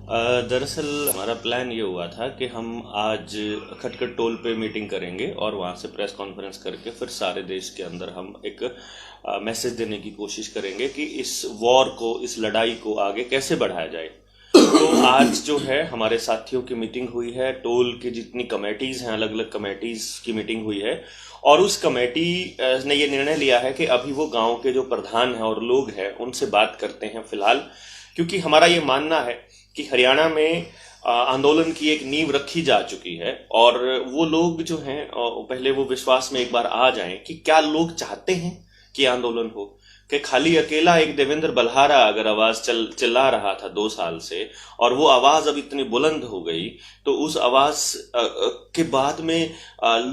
दरअसल हमारा प्लान ये हुआ था कि हम आज खटखट टोल पे मीटिंग करेंगे और वहाँ से प्रेस कॉन्फ्रेंस करके फिर सारे देश के अंदर हम एक मैसेज देने की कोशिश करेंगे कि इस वॉर को, इस लड़ाई को आगे कैसे बढ़ाया जाए। तो आज जो है हमारे साथियों की मीटिंग हुई है, टोल की जितनी कमेटीज हैं, अलग अलग कमेटीज की मीटिंग हुई है और उस कमेटी ने ये निर्णय लिया है कि अभी वो गांव के जो प्रधान हैं और लोग हैं उनसे बात करते हैं फिलहाल, क्योंकि हमारा ये मानना है कि हरियाणा में आंदोलन की एक नींव रखी जा चुकी है और वो लोग जो हैं पहले वो विश्वास में एक बार आ जाएं कि क्या लोग चाहते हैं कि आंदोलन हो, कि खाली अकेला एक देवेंद्र बल्हारा अगर आवाज चिल्ला रहा था 2 साल से और वो आवाज अब इतनी बुलंद हो गई तो उस आवाज के बाद में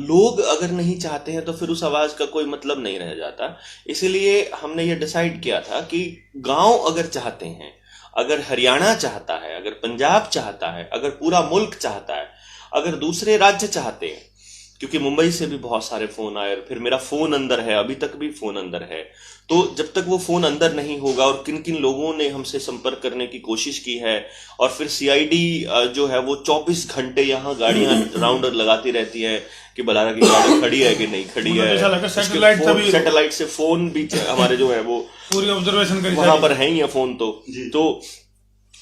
लोग अगर नहीं चाहते हैं तो फिर उस आवाज का कोई मतलब नहीं रह जाता। इसीलिए हमने ये डिसाइड किया था कि गांव अगर चाहते हैं, अगर हरियाणा चाहता है, अगर पंजाब चाहता है, अगर पूरा मुल्क चाहता है, अगर दूसरे राज्य चाहते हैं, क्योंकि मुंबई से भी बहुत सारे फोन आए और फिर मेरा फोन अंदर है, अभी तक भी फोन अंदर है, तो जब तक वो फोन अंदर नहीं होगा और किन किन लोगों ने हमसे संपर्क करने की कोशिश की है और फिर सीआईडी जो है वो 24 घंटे यहाँ गाड़ियां राउंडर लगाती रहती है कि बल्हारा की गाड़ी खड़ी है कि नहीं खड़ी है। सैटेलाइट से फोन भी हमारे जो है वो पूरी ऑब्जर्वेशन करी वहां पर है ही है फोन, तो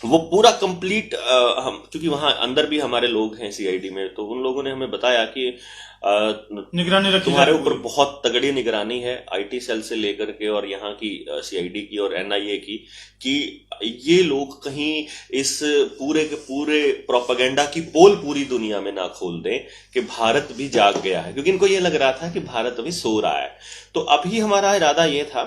वो पूरा कंप्लीट हम, क्योंकि वहां अंदर भी हमारे लोग हैं सीआईडी में, तो उन लोगों ने हमें बताया कि निगरानी रखी, तुम्हारे ऊपर बहुत तगड़ी निगरानी है आईटी सेल से लेकर के और यहाँ की सीआईडी की और एनआईए की, कि ये लोग कहीं इस पूरे के पूरे प्रोपेगेंडा की पोल पूरी दुनिया में ना खोल दें कि भारत भी जाग गया है, क्योंकि इनको ये लग रहा था कि भारत अभी सो रहा है। तो अभी हमारा इरादा ये था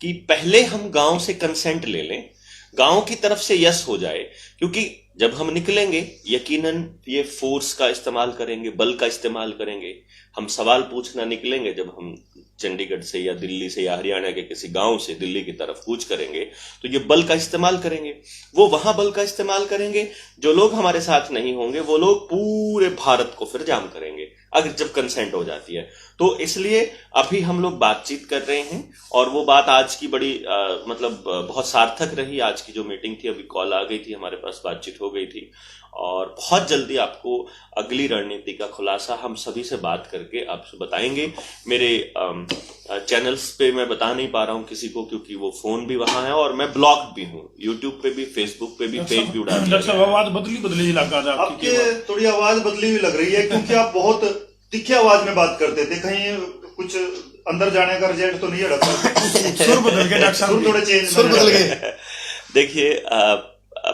कि पहले हम गांव से कंसेंट ले लें, गांव की तरफ से यस हो जाए, क्योंकि जब हम निकलेंगे यकीनन ये फोर्स का इस्तेमाल करेंगे, बल का इस्तेमाल करेंगे। हम सवाल पूछना निकलेंगे जब हम चंडीगढ़ से या दिल्ली से या हरियाणा के किसी गांव से दिल्ली की तरफ कूच करेंगे तो ये बल का इस्तेमाल करेंगे, वो वहां बल का इस्तेमाल करेंगे। जो लोग हमारे साथ नहीं होंगे वो लोग पूरे भारत को फिर जाम करेंगे अगर जब कंसेंट हो जाती है। तो इसलिए अभी हम लोग बातचीत कर रहे हैं और वो बात आज की बड़ी मतलब बहुत सार्थक रही। आज की जो मीटिंग थी, अभी कॉल आ गई थी, हमारे पास बातचीत हो गई थी और बहुत जल्दी आपको अगली रणनीति का खुलासा हम सभी से बात करके आपसे बताएंगे। मेरे चैनल्स पे मैं बता नहीं पा रहा हूँ किसी को, क्योंकि वो फोन भी वहां है और मैं ब्लॉक भी हूँ, यूट्यूब पे भी, फेसबुक पे भी पेज भी उड़ा दिया। आवाज बदली लगा था आपकी, थोड़ी आवाज बदली हुई लग रही है, क्योंकि आप बहुत तीखी आवाज में बात करते थे, कहीं कुछ अंदर जाने का रिजल्ट तो नहीं है डॉक्टर? सुर बदल गए डॉक्टर साहब, थोड़े चेंज, सुर बदल गए। देखिए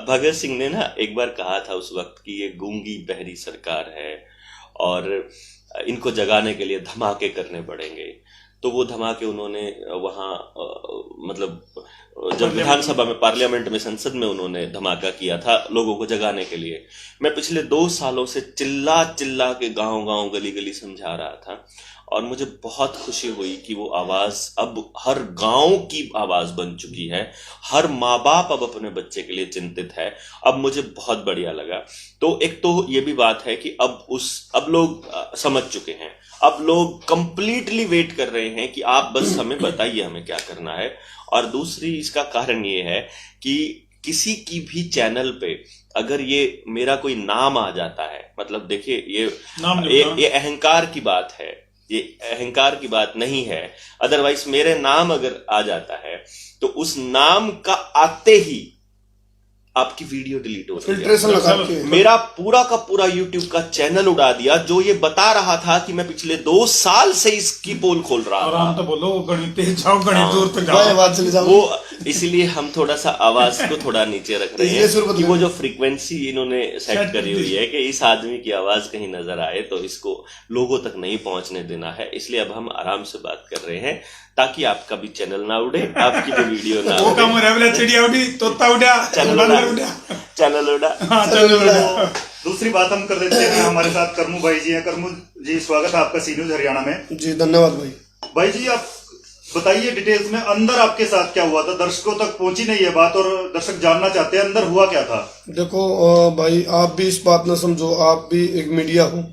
भगत सिंह ने ना एक बार कहा था उस वक्त कि ये गूंगी बहरी सरकार है और इनको जगाने के लिए धमाके करने पड़ेंगे। तो वो धमाके उन्होंने वहां मतलब जब विधानसभा में, पार्लियामेंट में, संसद में उन्होंने धमाका किया था लोगों को जगाने के लिए। मैं पिछले 2 सालों से चिल्ला चिल्ला के गांव गांव गली गली समझा रहा था और मुझे बहुत खुशी हुई कि वो आवाज अब हर गांव की आवाज बन चुकी है। हर माँ बाप अब अपने बच्चे के लिए चिंतित है। अब मुझे बहुत बढ़िया लगा। तो एक तो ये भी बात है कि अब लोग समझ चुके हैं, अब लोग कंप्लीटली वेट कर रहे हैं कि आप बस हमें बताइए हमें क्या करना है। और दूसरी इसका कारण ये है कि किसी की भी चैनल पे अगर ये मेरा कोई नाम आ जाता है, मतलब देखिए ये अहंकार की बात है, ये अहंकार की बात नहीं है। अदरवाइज मेरे नाम अगर आ जाता है तो उस नाम का आते ही आपकी वीडियो डिलीट हो रही है। मेरा पूरा का पूरा यूट्यूब का चैनल उड़ा दिया जो ये बता रहा था कि मैं पिछले 2 साल से इसकी पोल खोल रहा था। तो बोलो गणित जाओ, गणित दूर तक जाओ। वो इसलिए हम थोड़ा सा आवाज को थोड़ा नीचे रख रहे हैं कि वो जो फ्रीक्वेंसी इन्होंने सेट करी हुई है कि इस आदमी की आवाज कहीं नजर आए तो इसको लोगों तक नहीं पहुंचने देना है। इसलिए अब हम आराम से बात कर रहे हैं ताकि आपका भी चैनल ना उड़े, आपकी भी वीडियो ना उड़े। चिड़िया उड़ी, तोता उड़ा, चैनल उड़ा। दूसरी बात हम कर देते हैं, हमारे साथ करमू भाई जी हैं। करमू जी, स्वागत है आपका सी न्यूज हरियाणा में। जी धन्यवाद भाई। भाई जी, आप बताइए डिटेल्स में, अंदर आपके साथ क्या हुआ था? दर्शकों तक पहुंची नहीं है बात और दर्शक जानना चाहते हैं अंदर हुआ क्या था। देखो भाई, आप भी इस बात न समझो, आप भी एक मीडिया हो,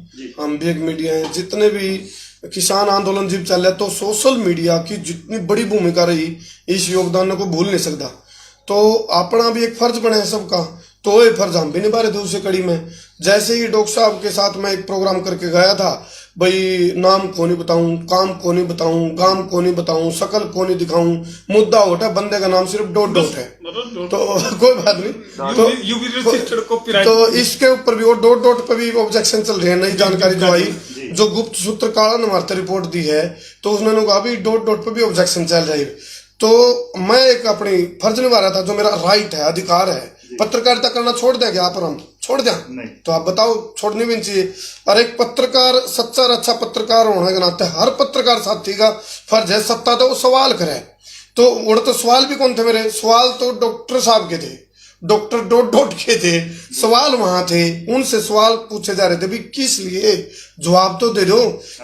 हम भी एक मीडिया है। जितने भी किसान आंदोलन जब चल रहा तो सोशल मीडिया की जितनी बड़ी भूमिका रही, इस योगदान को भूल नहीं सकता। तो अपना भी एक फर्ज बने है सबका। तो ये फर्ज हम भी निभा रहे थे उसी कड़ी में। जैसे ही डॉक्टर साहब के साथ मैं एक प्रोग्राम करके गया था, भाई नाम को नहीं बताऊं, काम को नहीं बताऊं, गांव को नहीं बताऊं, शकल को नहीं दिखाऊं, मुद्दा होता बंदे का नाम सिर्फ डॉट डॉट है, तो कोई बात नहीं। तो इसके ऊपर भी और डॉट डॉट पे भी ऑब्जेक्शन चल रहे हैं। नई जानकारी जो आई, जो गुप्त सूत्र काला ने हमारे रिपोर्ट दी है, तो उन्होंने कहा भी डॉट डॉट पे भी ऑब्जेक्शन चल रही है। तो मैं एक अपनी फर्ज निभा रहा था, जो मेरा राइट है, अधिकार है। पत्रकारिता करना छोड़ देंगे आप और हम छोड़ दें? नहीं। तो आप बताओ, छोड़नी भी नहीं चाहिए। और एक पत्रकार, सच्चा और अच्छा पत्रकार होने के नाते हर पत्रकार साथी का फर्ज है सत्ता तो वो सवाल करे। तो उड़ तो सवाल भी कौन थे मेरे? सवाल तो डॉक्टर साहब के थे, डॉक्टर डॉट डॉट के थे, सवाल वहां थे, उनसे सवाल पूछे जा रहे थे भी किस लिए, जवाब तो दे दो।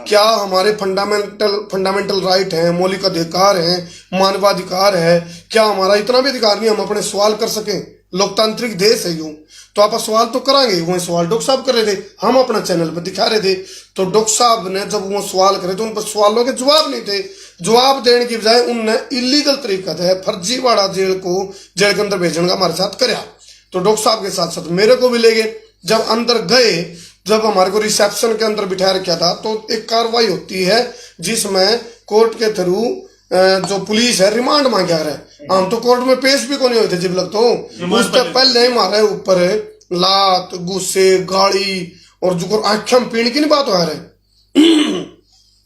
क्या हमारे फंडामेंटल राइट है, मौलिक अधिकार है, मानवाधिकार है, क्या हमारा इतना भी अधिकार नहीं हम अपने सवाल कर सकें? लोकतांत्रिक देश है यूं, तो आप सवाल तो करांगे। वो सवाल डॉक्टर साहब कर रहे थे, हम अपना चैनल पर दिखा रहे थे। तो डॉक्टर साहब ने जब वो सवाल करे तो उन पर सवालों के जवाब नहीं थे। जवाब देने की बजाय उनने इलीगल तरीका था फर्जीवाड़ा जेल के अंदर भेजने का हमारे साथ कराया। तो डॉक्टर साहब के साथ साथ मेरे को भी ले गए। जब अंदर गए, जब हमारे को रिसेप्शन के अंदर बिठा रखा था, तो एक कार्रवाई होती है जिसमें कोर्ट के थ्रू जो पुलिस है रिमांड मांगा रहा है। हम तो कोर्ट में पेश भी को नहीं हुए थे जब लग, तो उससे पहले हमारे ऊपर लात, गुस्से, गाड़ी और जो आख्यम पीने की नहीं बात हो रहे।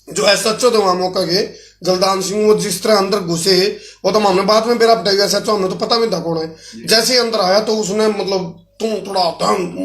जो SHO थे वहां मौका के जलदान सिंह, वो जिस तरह अंदर घुसे, वो तो हमने बाद में मेरा SHO हमने तो पता भी था कौन है। जैसे ही अंदर आया तो उसने मतलब तू थोड़ा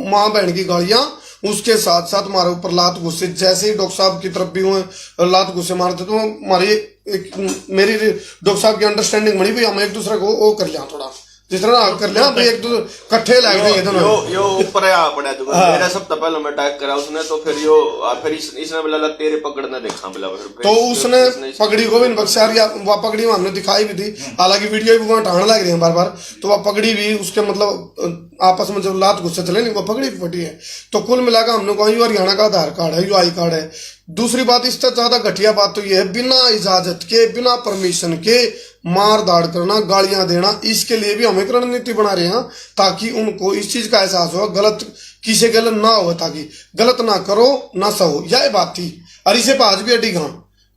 माँ बहन की गाड़ियां, उसके साथ साथ हमारे ऊपर लात गुस्से। जैसे ही डॉक्टर साहब की तरफ भी हुए लात गुस्से मारते, तो हमारी मेरी डॉक्टर साहब की अंडरस्टैंडिंग बनी भी, हम एक दूसरे को वो कर लिया, थोड़ा जिस तरह कर लिया भाई, एक दूसरे कट्ठे लग गए दोनों। यो ऊपर आ पड़ा तो मेरा सब तो पहले मैं अटैक करा उसने, तो फिर यो फिर इसने बोला तेरे पकड़ने देखा बोला, तो उसने पगड़ी गोविंद बख्तियारिया वह पगड़ी हमने दिखाई भी थी, हालांकि वीडियो भी वहां ढांड लग रही है बार बार। तो वह पगड़ी भी उसके मतलब आपस में जब लात गुस्से चले नहीं, वो पगड़ी भी फटी है। तो कुल मिलाकर हमने कहा यो हरियाणा का आधार कार्ड है, यो आई कार्ड है। दूसरी बात, इससे ज्यादा घटिया बात तो यह है, बिना इजाजत के, बिना परमिशन के मार दाड़ करना, गालियां देना। इसके लिए भी हम एक रणनीति बना रहे हैं ताकि उनको इस चीज का एहसास हो, गलत किसी गलत ना हो, ताकि गलत ना करो ना सहो, यह बात थी। और इसे आज भी अटी गां,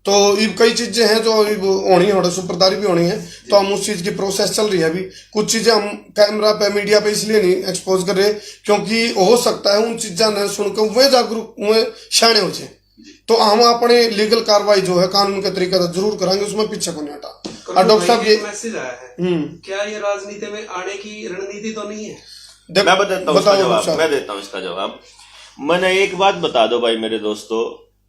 तो ये कई चीजें हैं जो होनी है, सुपरदारी भी होनी है, तो हम उस चीज की प्रोसेस चल रही है। अभी कुछ चीजें हम कैमरा पे, मीडिया पे इसलिए नहीं एक्सपोज कर रहे क्योंकि हो सकता है उन चीजा ने सुनकर वे जागरूक, वे शाणे हो जाए। तो हम अपने लीगल कार्रवाई जो है कानून के तरीके से जरूर कराएंगे, उसमें पीछे को नहीं हटा। और डॉक्टर साहब ये मैसेज आया है, क्या ये राजनीति में आने की रणनीति तो नहीं है? मैं देता हूँ इसका जवाब। मैंने एक बात बता दो भाई मेरे दोस्तों,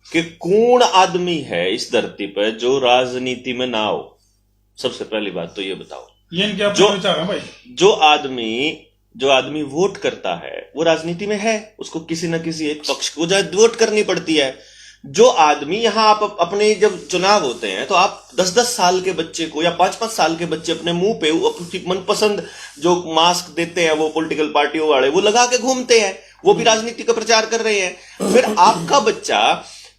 कि कौन आदमी है इस धरती पे जो राजनीति में ना हो? सबसे पहली बात तो ये बताओ। ये क्या विचार है भाई? जो आदमी वोट करता है वो राजनीति में है, उसको किसी न किसी एक पक्ष को वोट करनी पड़ती है। जो आदमी यहाँ आप अपने जब चुनाव होते हैं तो आप 10-10 साल के बच्चे को या 5-5 साल के बच्चे अपने मुंह पे अपनी मनपसंद जो मास्क देते हैं वो पॉलिटिकल पार्टियों वाले, वो लगा के घूमते हैं, वो भी राजनीति का प्रचार कर रहे हैं। फिर आपका बच्चा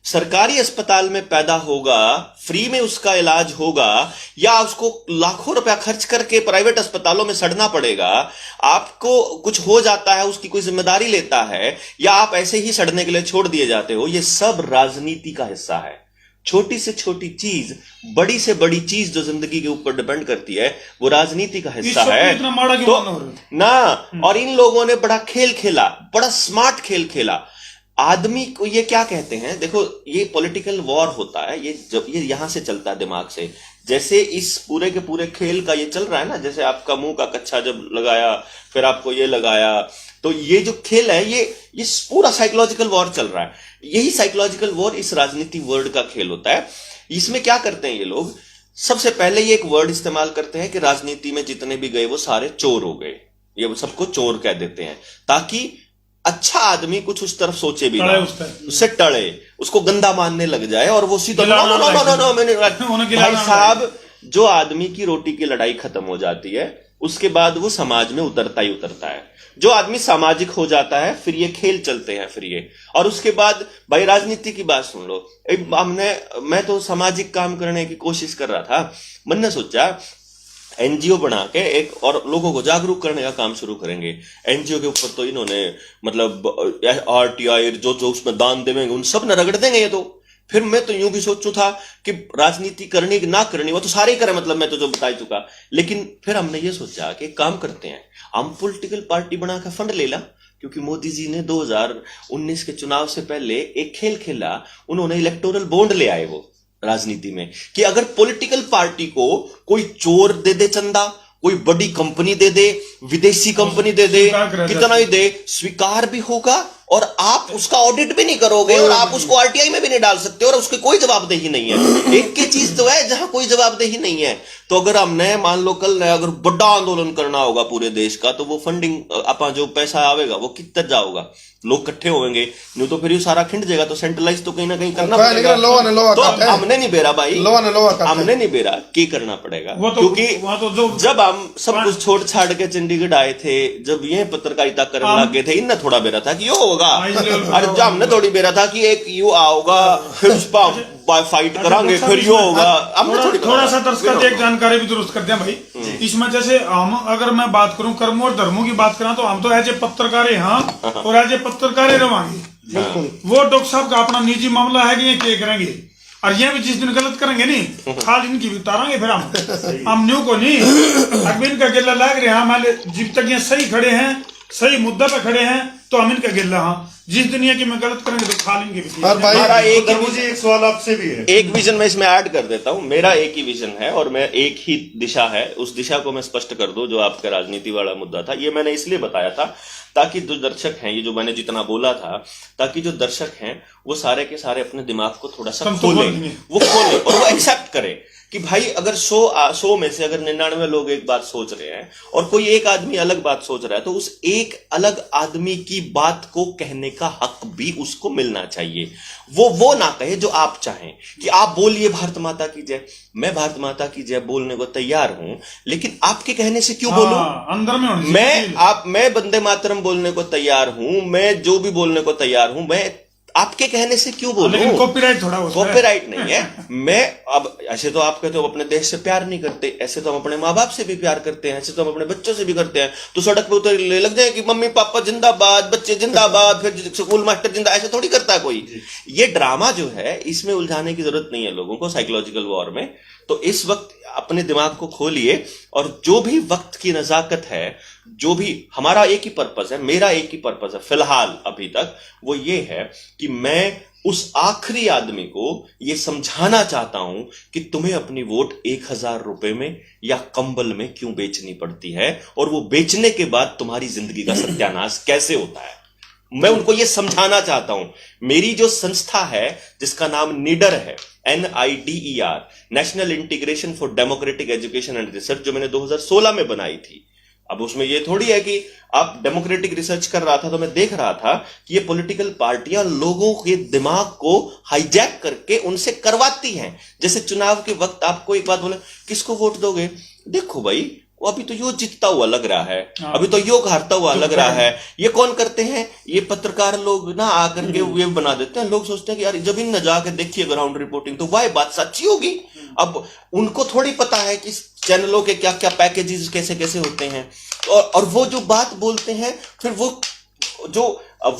सरकारी अस्पताल में पैदा होगा, फ्री में उसका इलाज होगा, या उसको लाखों रुपया खर्च करके प्राइवेट अस्पतालों में सड़ना पड़ेगा? आपको कुछ हो जाता है, उसकी कोई जिम्मेदारी लेता है, या आप ऐसे ही सड़ने के लिए छोड़ दिए जाते हो? ये सब राजनीति का हिस्सा है। छोटी से छोटी चीज, बड़ी से बड़ी चीज जो जिंदगी के ऊपर डिपेंड करती है, वो राजनीति का हिस्सा है। तो ना, और इन लोगों ने बड़ा खेल खेला, बड़ा स्मार्ट खेल खेला। आदमी को ये क्या कहते हैं, देखो ये पॉलिटिकल वॉर होता है, ये जब ये यहां से चलता है दिमाग से। जैसे इस पूरे के पूरे खेल का ये चल रहा है ना, जैसे आपका मुंह का कच्छा जब लगाया, फिर आपको ये लगाया, तो ये जो खेल है ये पूरा साइकोलॉजिकल वॉर चल रहा है। यही साइकोलॉजिकल वॉर इस राजनीति वर्ड का खेल होता है। इसमें क्या करते हैं ये लोग, सबसे पहले ये एक वर्ड इस्तेमाल करते हैं कि राजनीति में जितने भी गए वो सारे चोर हो गए, ये सबको चोर कह देते हैं, ताकि अच्छा आदमी कुछ उस तरफ सोचे भी ना, उससे टळे, उसको गंदा मानने लग जाए और वो सीधा नो मैंने भाई साहब, जो आदमी की रोटी की लड़ाई खत्म हो जाती है उसके बाद वो समाज में उतरता ही उतरता है। जो आदमी सामाजिक हो जाता है फिर ये खेल चलते हैं, फिर ये, और उसके बाद भाई राजनीति की बात सुन लो। मैं तो सामाजिक काम करने की कोशिश कर रहा था, मैंने सोचा एनजीओ बना के एक और लोगों को जागरूक करने का काम शुरू करेंगे। एनजीओ के ऊपर तो इन्होंने मतलब आरटीआई जो जो उसमें दान देंगे उन सब न रगड़ देंगे ये तो। फिर मैं तो यूं भी सोचू था कि राजनीति करनी कि ना करनी वो तो सारे ही करें, मतलब मैं तो जो बता चुका। लेकिन फिर हमने ये सोचा कि काम करते हैं, हम पॉलिटिकल पार्टी बना के फंड ले ला, क्योंकि मोदी जी ने 2019 के चुनाव से पहले एक खेल खेला, उन्होंने इलेक्टोरल बॉन्ड ले आए वो राजनीति में कि अगर पॉलिटिकल पार्टी को कोई चोर दे दे चंदा, कोई बड़ी कंपनी दे दे, विदेशी कंपनी दे दे, कितना ही दे, स्वीकार भी होगा और आप उसका ऑडिट भी नहीं करोगे और आप उसको आरटीआई में भी नहीं डाल सकते और उसकी कोई जवाबदेही नहीं है। एक की चीज तो है जहां कोई जवाबदेही नहीं है। तो अगर हमने मान लो कल अगर बड़ा आंदोलन करना होगा पूरे देश का, तो वो फंडिंग अपना जो पैसा आवेगा वो कितना जाओगा, लोग इकट्ठे होंगे, नहीं तो फिर ये सारा खिंड जाएगा। तो सेंट्रलाइज तो कहीं ना कहीं करना पड़ेगा। तो हमने नहीं बेरा भाई, हमने नहीं बेरा की करना पड़ेगा, क्योंकि जब हम सब कुछ छोड़ छाड़ के चंडीगढ़ आए थे, जब ये पत्रकारिता करने लगे थे, इनने थोड़ा बेरा था कि यो होगा, और जब हमने थोड़ी बेरा था कि एक यू आओगा फिर उस पर फाइट करांगे फिर यो होगा। हमने थोड़ा सा दर्शक एक जानकारी भी दुरुस्त कर दिया भाई। इसमें जैसे हम अगर मैं बात करूं कर्मों और धर्मों की बात करा, तो हम तो एज ए पत्रकार हैं और एज ए पत्रकार रवांगे। वो डॉक्टर साहब का अपना निजी मामला है कि ये क्या करेंगे, और ये भी जिस दिन गलत करेंगे नहीं खाल इनकी भी उतारेंगे फिर हम न्यू को नहीं। अगर इनका गिल्ला लाग रहे हैं हमारे, जब तक ये सही खड़े हैं, सही मुद्दा पे खड़े हैं, तो हम इनका गिल्ला हाँ जिस दुनिया की मैं गलत करेंगे तो खाल इनकी भी। हमारा एक सवाल आपसे भी है, एक विजन मैं इसमें ऐड कर देता हूं। मेरा एक ही विजन है और मैं एक ही दिशा है, उस दिशा को मैं स्पष्ट कर दूं। जो आपका राजनीति वाला मुद्दा था, ये मैंने इसलिए बताया था ताकि जो दर्शक हैं, ये जो मैंने जितना बोला था, ताकि जो दर्शक हैं वो सारे के सारे अपने दिमाग को थोड़ा सा खोलें, वो खोलें और वो एक्सेप्ट करें कि भाई अगर 100 में से अगर 99 लोग एक बात सोच रहे हैं और कोई एक आदमी अलग बात सोच रहा है, तो उस एक अलग आदमी की बात को कहने का हक भी उसको मिलना चाहिए। वो ना कहे जो आप चाहें कि आप बोलिए भारत माता की जय, मैं भारत माता की जय बोलने को तैयार हूं, लेकिन आपके कहने से क्यों बोलूं? अंदर में मैं वंदे मातरम बोलने को तैयार हूं, मैं जो भी बोलने को तैयार हूं, मैं आपके कहने से क्यों बोलूं? लेकिन कॉपीराइट थोड़ा होता है। कॉपीराइट नहीं है। मैं अब ऐसे तो आप कहते हो अपने देश से प्यार नहीं करते, ऐसे तो हम अपने माँ बाप से भी प्यार करते हैं, ऐसे तो हम अपने बच्चों से भी करते हैं। तो सड़क पे उतर लग जाए कि मम्मी पापा जिंदाबाद, बच्चे जिंदाबाद, फिर स्कूल मास्टर जिंदा, ऐसे थोड़ी करता है कोई। ये ड्रामा जो है इसमें उलझाने की जरूरत नहीं है लोगों को साइकोलॉजिकल वॉर में। तो इस वक्त अपने दिमाग को खोलिए और जो भी वक्त की नजाकत है, जो भी हमारा एक ही पर्पस है, मेरा एक ही पर्पस है फिलहाल अभी तक, वो ये है कि मैं उस आखिरी आदमी को ये समझाना चाहता हूं कि तुम्हें अपनी वोट 1000 रुपए में या कंबल में क्यों बेचनी पड़ती है और वो बेचने के बाद तुम्हारी जिंदगी का सत्यानाश कैसे होता है। मैं उनको ये समझाना चाहता हूं। मेरी जो संस्था है जिसका नाम निडर है, NIDER, national integration for democratic education and research, जो मैंने 2016 में बनाई थी। अब उसमें ये थोड़ी है कि आप डेमोक्रेटिक रिसर्च कर रहा था तो मैं देख रहा था कि ये पॉलिटिकल पार्टियां लोगों के दिमाग को हाईजैक करके उनसे करवाती हैं। जैसे चुनाव के वक्त आपको एक बात बोले, किसको वोट दोगे? देखो भाई वो अभी तो यो जीतता हुआ लग रहा है, अभी तो यो हारता हुआ लग रहा है। ये कौन करते हैं? ये पत्रकार लोग ना आकर के वेब बना देते हैं। लोग सोचते हैं कि यार जब इन न जाके देखिए ग्राउंड रिपोर्टिंग तो वह बात सच्ची होगी। अब उनको थोड़ी पता है कि चैनलों के क्या क्या पैकेजेस कैसे कैसे होते हैं, और वो जो बात बोलते हैं फिर वो जो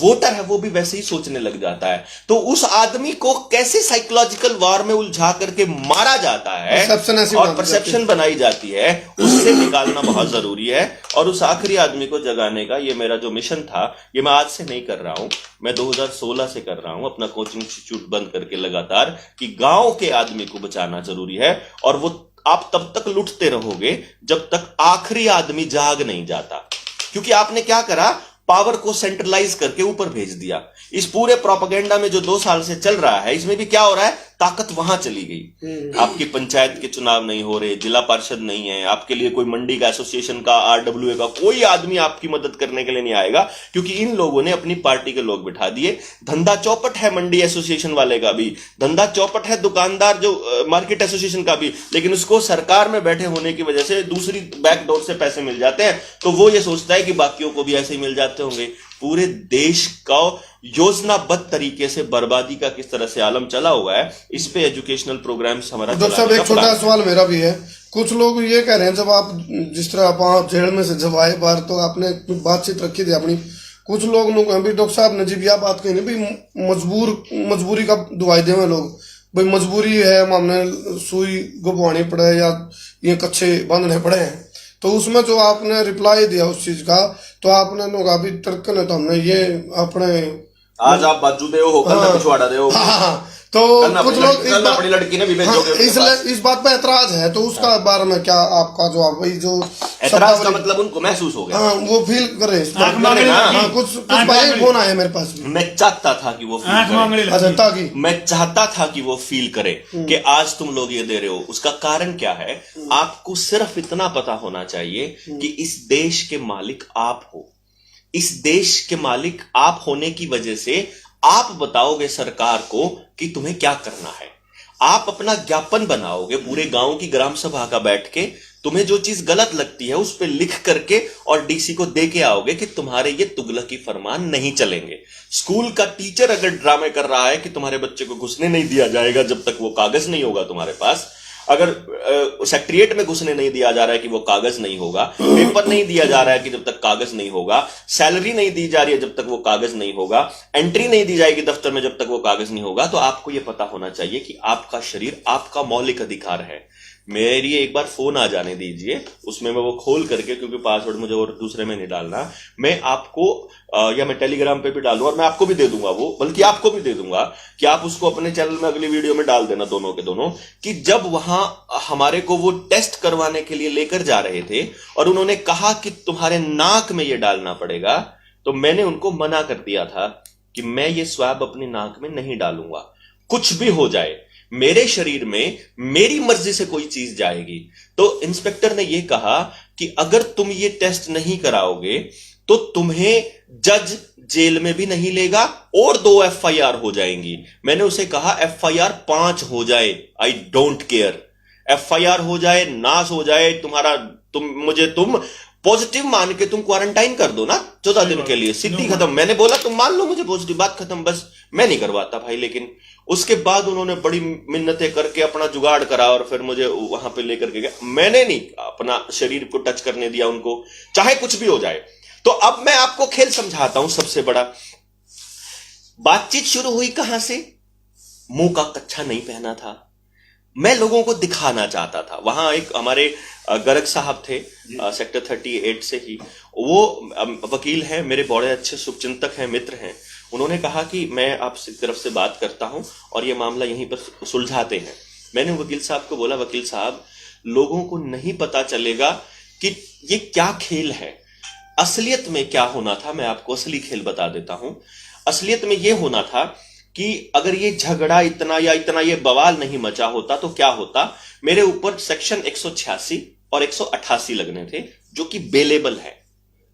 वोटर है वो भी वैसे ही सोचने लग जाता है। तो उस आदमी को कैसे साइकोलॉजिकल वॉर में उलझा करके मारा जाता है और परसेप्शन बनाई जाती है, उससे निकालना बहुत जरूरी है। और उस आखिरी आदमी को जगाने का ये मेरा जो मिशन था, ये मैं आज से नहीं कर रहा हूं, मैं 2016 से कर रहा हूं अपना कोचिंग इंस्टीट्यूट बंद करके लगातार, कि गांव के आदमी को बचाना जरूरी है। और वो आप तब तक लुटते रहोगे जब तक आखिरी आदमी जाग नहीं जाता। क्योंकि आपने क्या करा, पावर को सेंट्रलाइज करके ऊपर भेज दिया। इस पूरे प्रोपेगेंडा में जो 2 साल से चल रहा है, इसमें भी क्या हो रहा है, ताकत वहां चली गई। आपकी पंचायत के चुनाव नहीं हो रहे, जिला पार्षद नहीं है, आपके लिए कोई मंडी का एसोसिएशन का, RWA का कोई आदमी आपकी मदद करने के लिए नहीं आएगा, क्योंकि इन लोगों ने अपनी पार्टी के लोग बिठा दिए। धंधा चौपट है मंडी एसोसिएशन वाले का भी, धंधा चौपट है दुकानदार जो मार्केट एसोसिएशन का भी, लेकिन उसको सरकार में बैठे होने की वजह से दूसरी बैकडोर से पैसे मिल जाते हैं। तो वो ये सोचता है कि बाकियों को भी ऐसे ही मिल जाते होंगे। पूरे देश का योजनाबद्ध तरीके से बर्बादी का किस तरह से आलम चला हुआ है, इस पे एजुकेशनल प्रोग्राम्स हमारा डॉक्टर साहब एक छोटा सवाल मेरा भी है। कुछ लोग ये कह रहे हैं, जब आप जिस तरह आप जेल में से जब आए बाहर तो आपने बातचीत रखी थी अपनी, कुछ लोग भी डॉक्टर साहब ने जी भी आप बात कही ना भाई मजबूरी का दुआई देवे लोग, भाई मजबूरी है, हमने सुई गुबवानी पड़े या ये कच्चे बांधने पड़े हैं। तो उसमें जो आपने रिप्लाई दिया उस चीज का, तो आपने लोग अभी तर्क ने तो हमने ये अपने आज आप बाजू दे हो, कल पिछवाड़ा दे हो। हाँ, तो कुछ लोग अपनी लड़की ने भी इस बात पे ऐतराज है, तो उसका बारे में क्या आपका जवाब? वही जो ऐतराज का मतलब उनको महसूस हो गया, हाँ, वो फील कर रहे हैं। कुछ भाई फोन आए मेरे पास भी। मैं चाहता था कि वो मैं चाहता था कि वो फील करे कि आज तुम लोग ये दे रहे हो, उसका कारण क्या है? आपको सिर्फ इतना पता होना चाहिए कि इस देश के मालिक आप हो। इस देश के मालिक आप होने की वजह से आप बताओगे सरकार को कि तुम्हें क्या करना है। आप अपना ज्ञापन बनाओगे पूरे गांव की ग्राम सभा का बैठ के, तुम्हें जो चीज गलत लगती है उस पे लिख करके और डीसी को दे के आओगे कि तुम्हारे ये तुगलकी फरमान नहीं चलेंगे। स्कूल का टीचर अगर ड्रामे कर रहा है कि तुम्हारे बच्चे को घुसने नहीं दिया जाएगा जब तक वो कागज नहीं होगा तुम्हारे पास, अगर सेक्रेटरिएट में घुसने नहीं दिया जा रहा है कि वो कागज नहीं होगा, पेपर नहीं दिया जा रहा है कि जब तक कागज नहीं होगा, सैलरी नहीं दी जा रही है जब तक वो कागज नहीं होगा, एंट्री नहीं दी जाएगी दफ्तर में जब तक वो कागज नहीं होगा, तो आपको ये पता होना चाहिए कि आपका शरीर आपका मौलिक अधिकार है। मेरी एक बार फोन आ जाने दीजिए, उसमें मैं वो खोल करके, क्योंकि पासवर्ड मुझे और दूसरे में नहीं डालना, मैं आपको या मैं टेलीग्राम पे भी डालूंगा और मैं आपको भी दे दूंगा वो, बल्कि आपको भी दे दूंगा कि आप उसको अपने चैनल में अगली वीडियो में डाल देना, दोनों के दोनों, कि जब वहां हमारे को वो टेस्ट करवाने के लिए लेकर जा रहे थे और उन्होंने कहा कि तुम्हारे नाक में ये डालना पड़ेगा, तो मैंने उनको मना कर दिया था कि मैं ये स्वैब अपनी नाक में नहीं डालूंगा। कुछ भी हो जाए, मेरे शरीर में मेरी मर्जी से कोई चीज जाएगी। तो इंस्पेक्टर ने यह कहा कि अगर तुम ये टेस्ट नहीं कराओगे तो तुम्हें जज जेल में भी नहीं लेगा और 2 FIR हो जाएंगी। मैंने उसे कहा FIR 5 हो जाए, आई डोंट केयर, FIR हो जाए, नाश हो जाए तुम्हारा, तुम पॉजिटिव मान के तुम क्वारंटाइन कर दो ना 14 दिन के लिए, सीधी खत्म। मैंने बोला तुम मान लो मुझे पॉजिटिव, बात खत्म, बस मैं नहीं करवाता भाई। लेकिन उसके बाद उन्होंने बड़ी मिन्नतें करके अपना जुगाड़ करा और फिर मुझे वहां पे लेकर के गया। मैंने नहीं अपना शरीर को टच करने दिया उनको, चाहे कुछ भी हो जाए। तो अब मैं आपको खेल समझाता हूं। सबसे बड़ा बातचीत शुरू हुई कहां से? मुंह का कच्छा नहीं पहना था, मैं लोगों को दिखाना चाहता था। वहां एक हमारे गर्ग साहब थे सेक्टर 38 से ही, वो वकील हैं, मेरे बड़े अच्छे शुभचिंतक हैं, मित्र हैं। उन्होंने कहा कि मैं आपसे तरफ से बात करता हूं और ये मामला यहीं पर सुलझाते हैं। मैंने वकील साहब को बोला, वकील साहब लोगों को नहीं पता चलेगा कि ये क्या खेल है, असलियत में क्या होना था। मैं आपको असली खेल बता देता हूं। असलियत में ये होना था कि अगर ये झगड़ा इतना ये बवाल नहीं मचा होता तो क्या होता। मेरे ऊपर सेक्शन 186 और 188 लगने थे, जो कि बेलेबल है,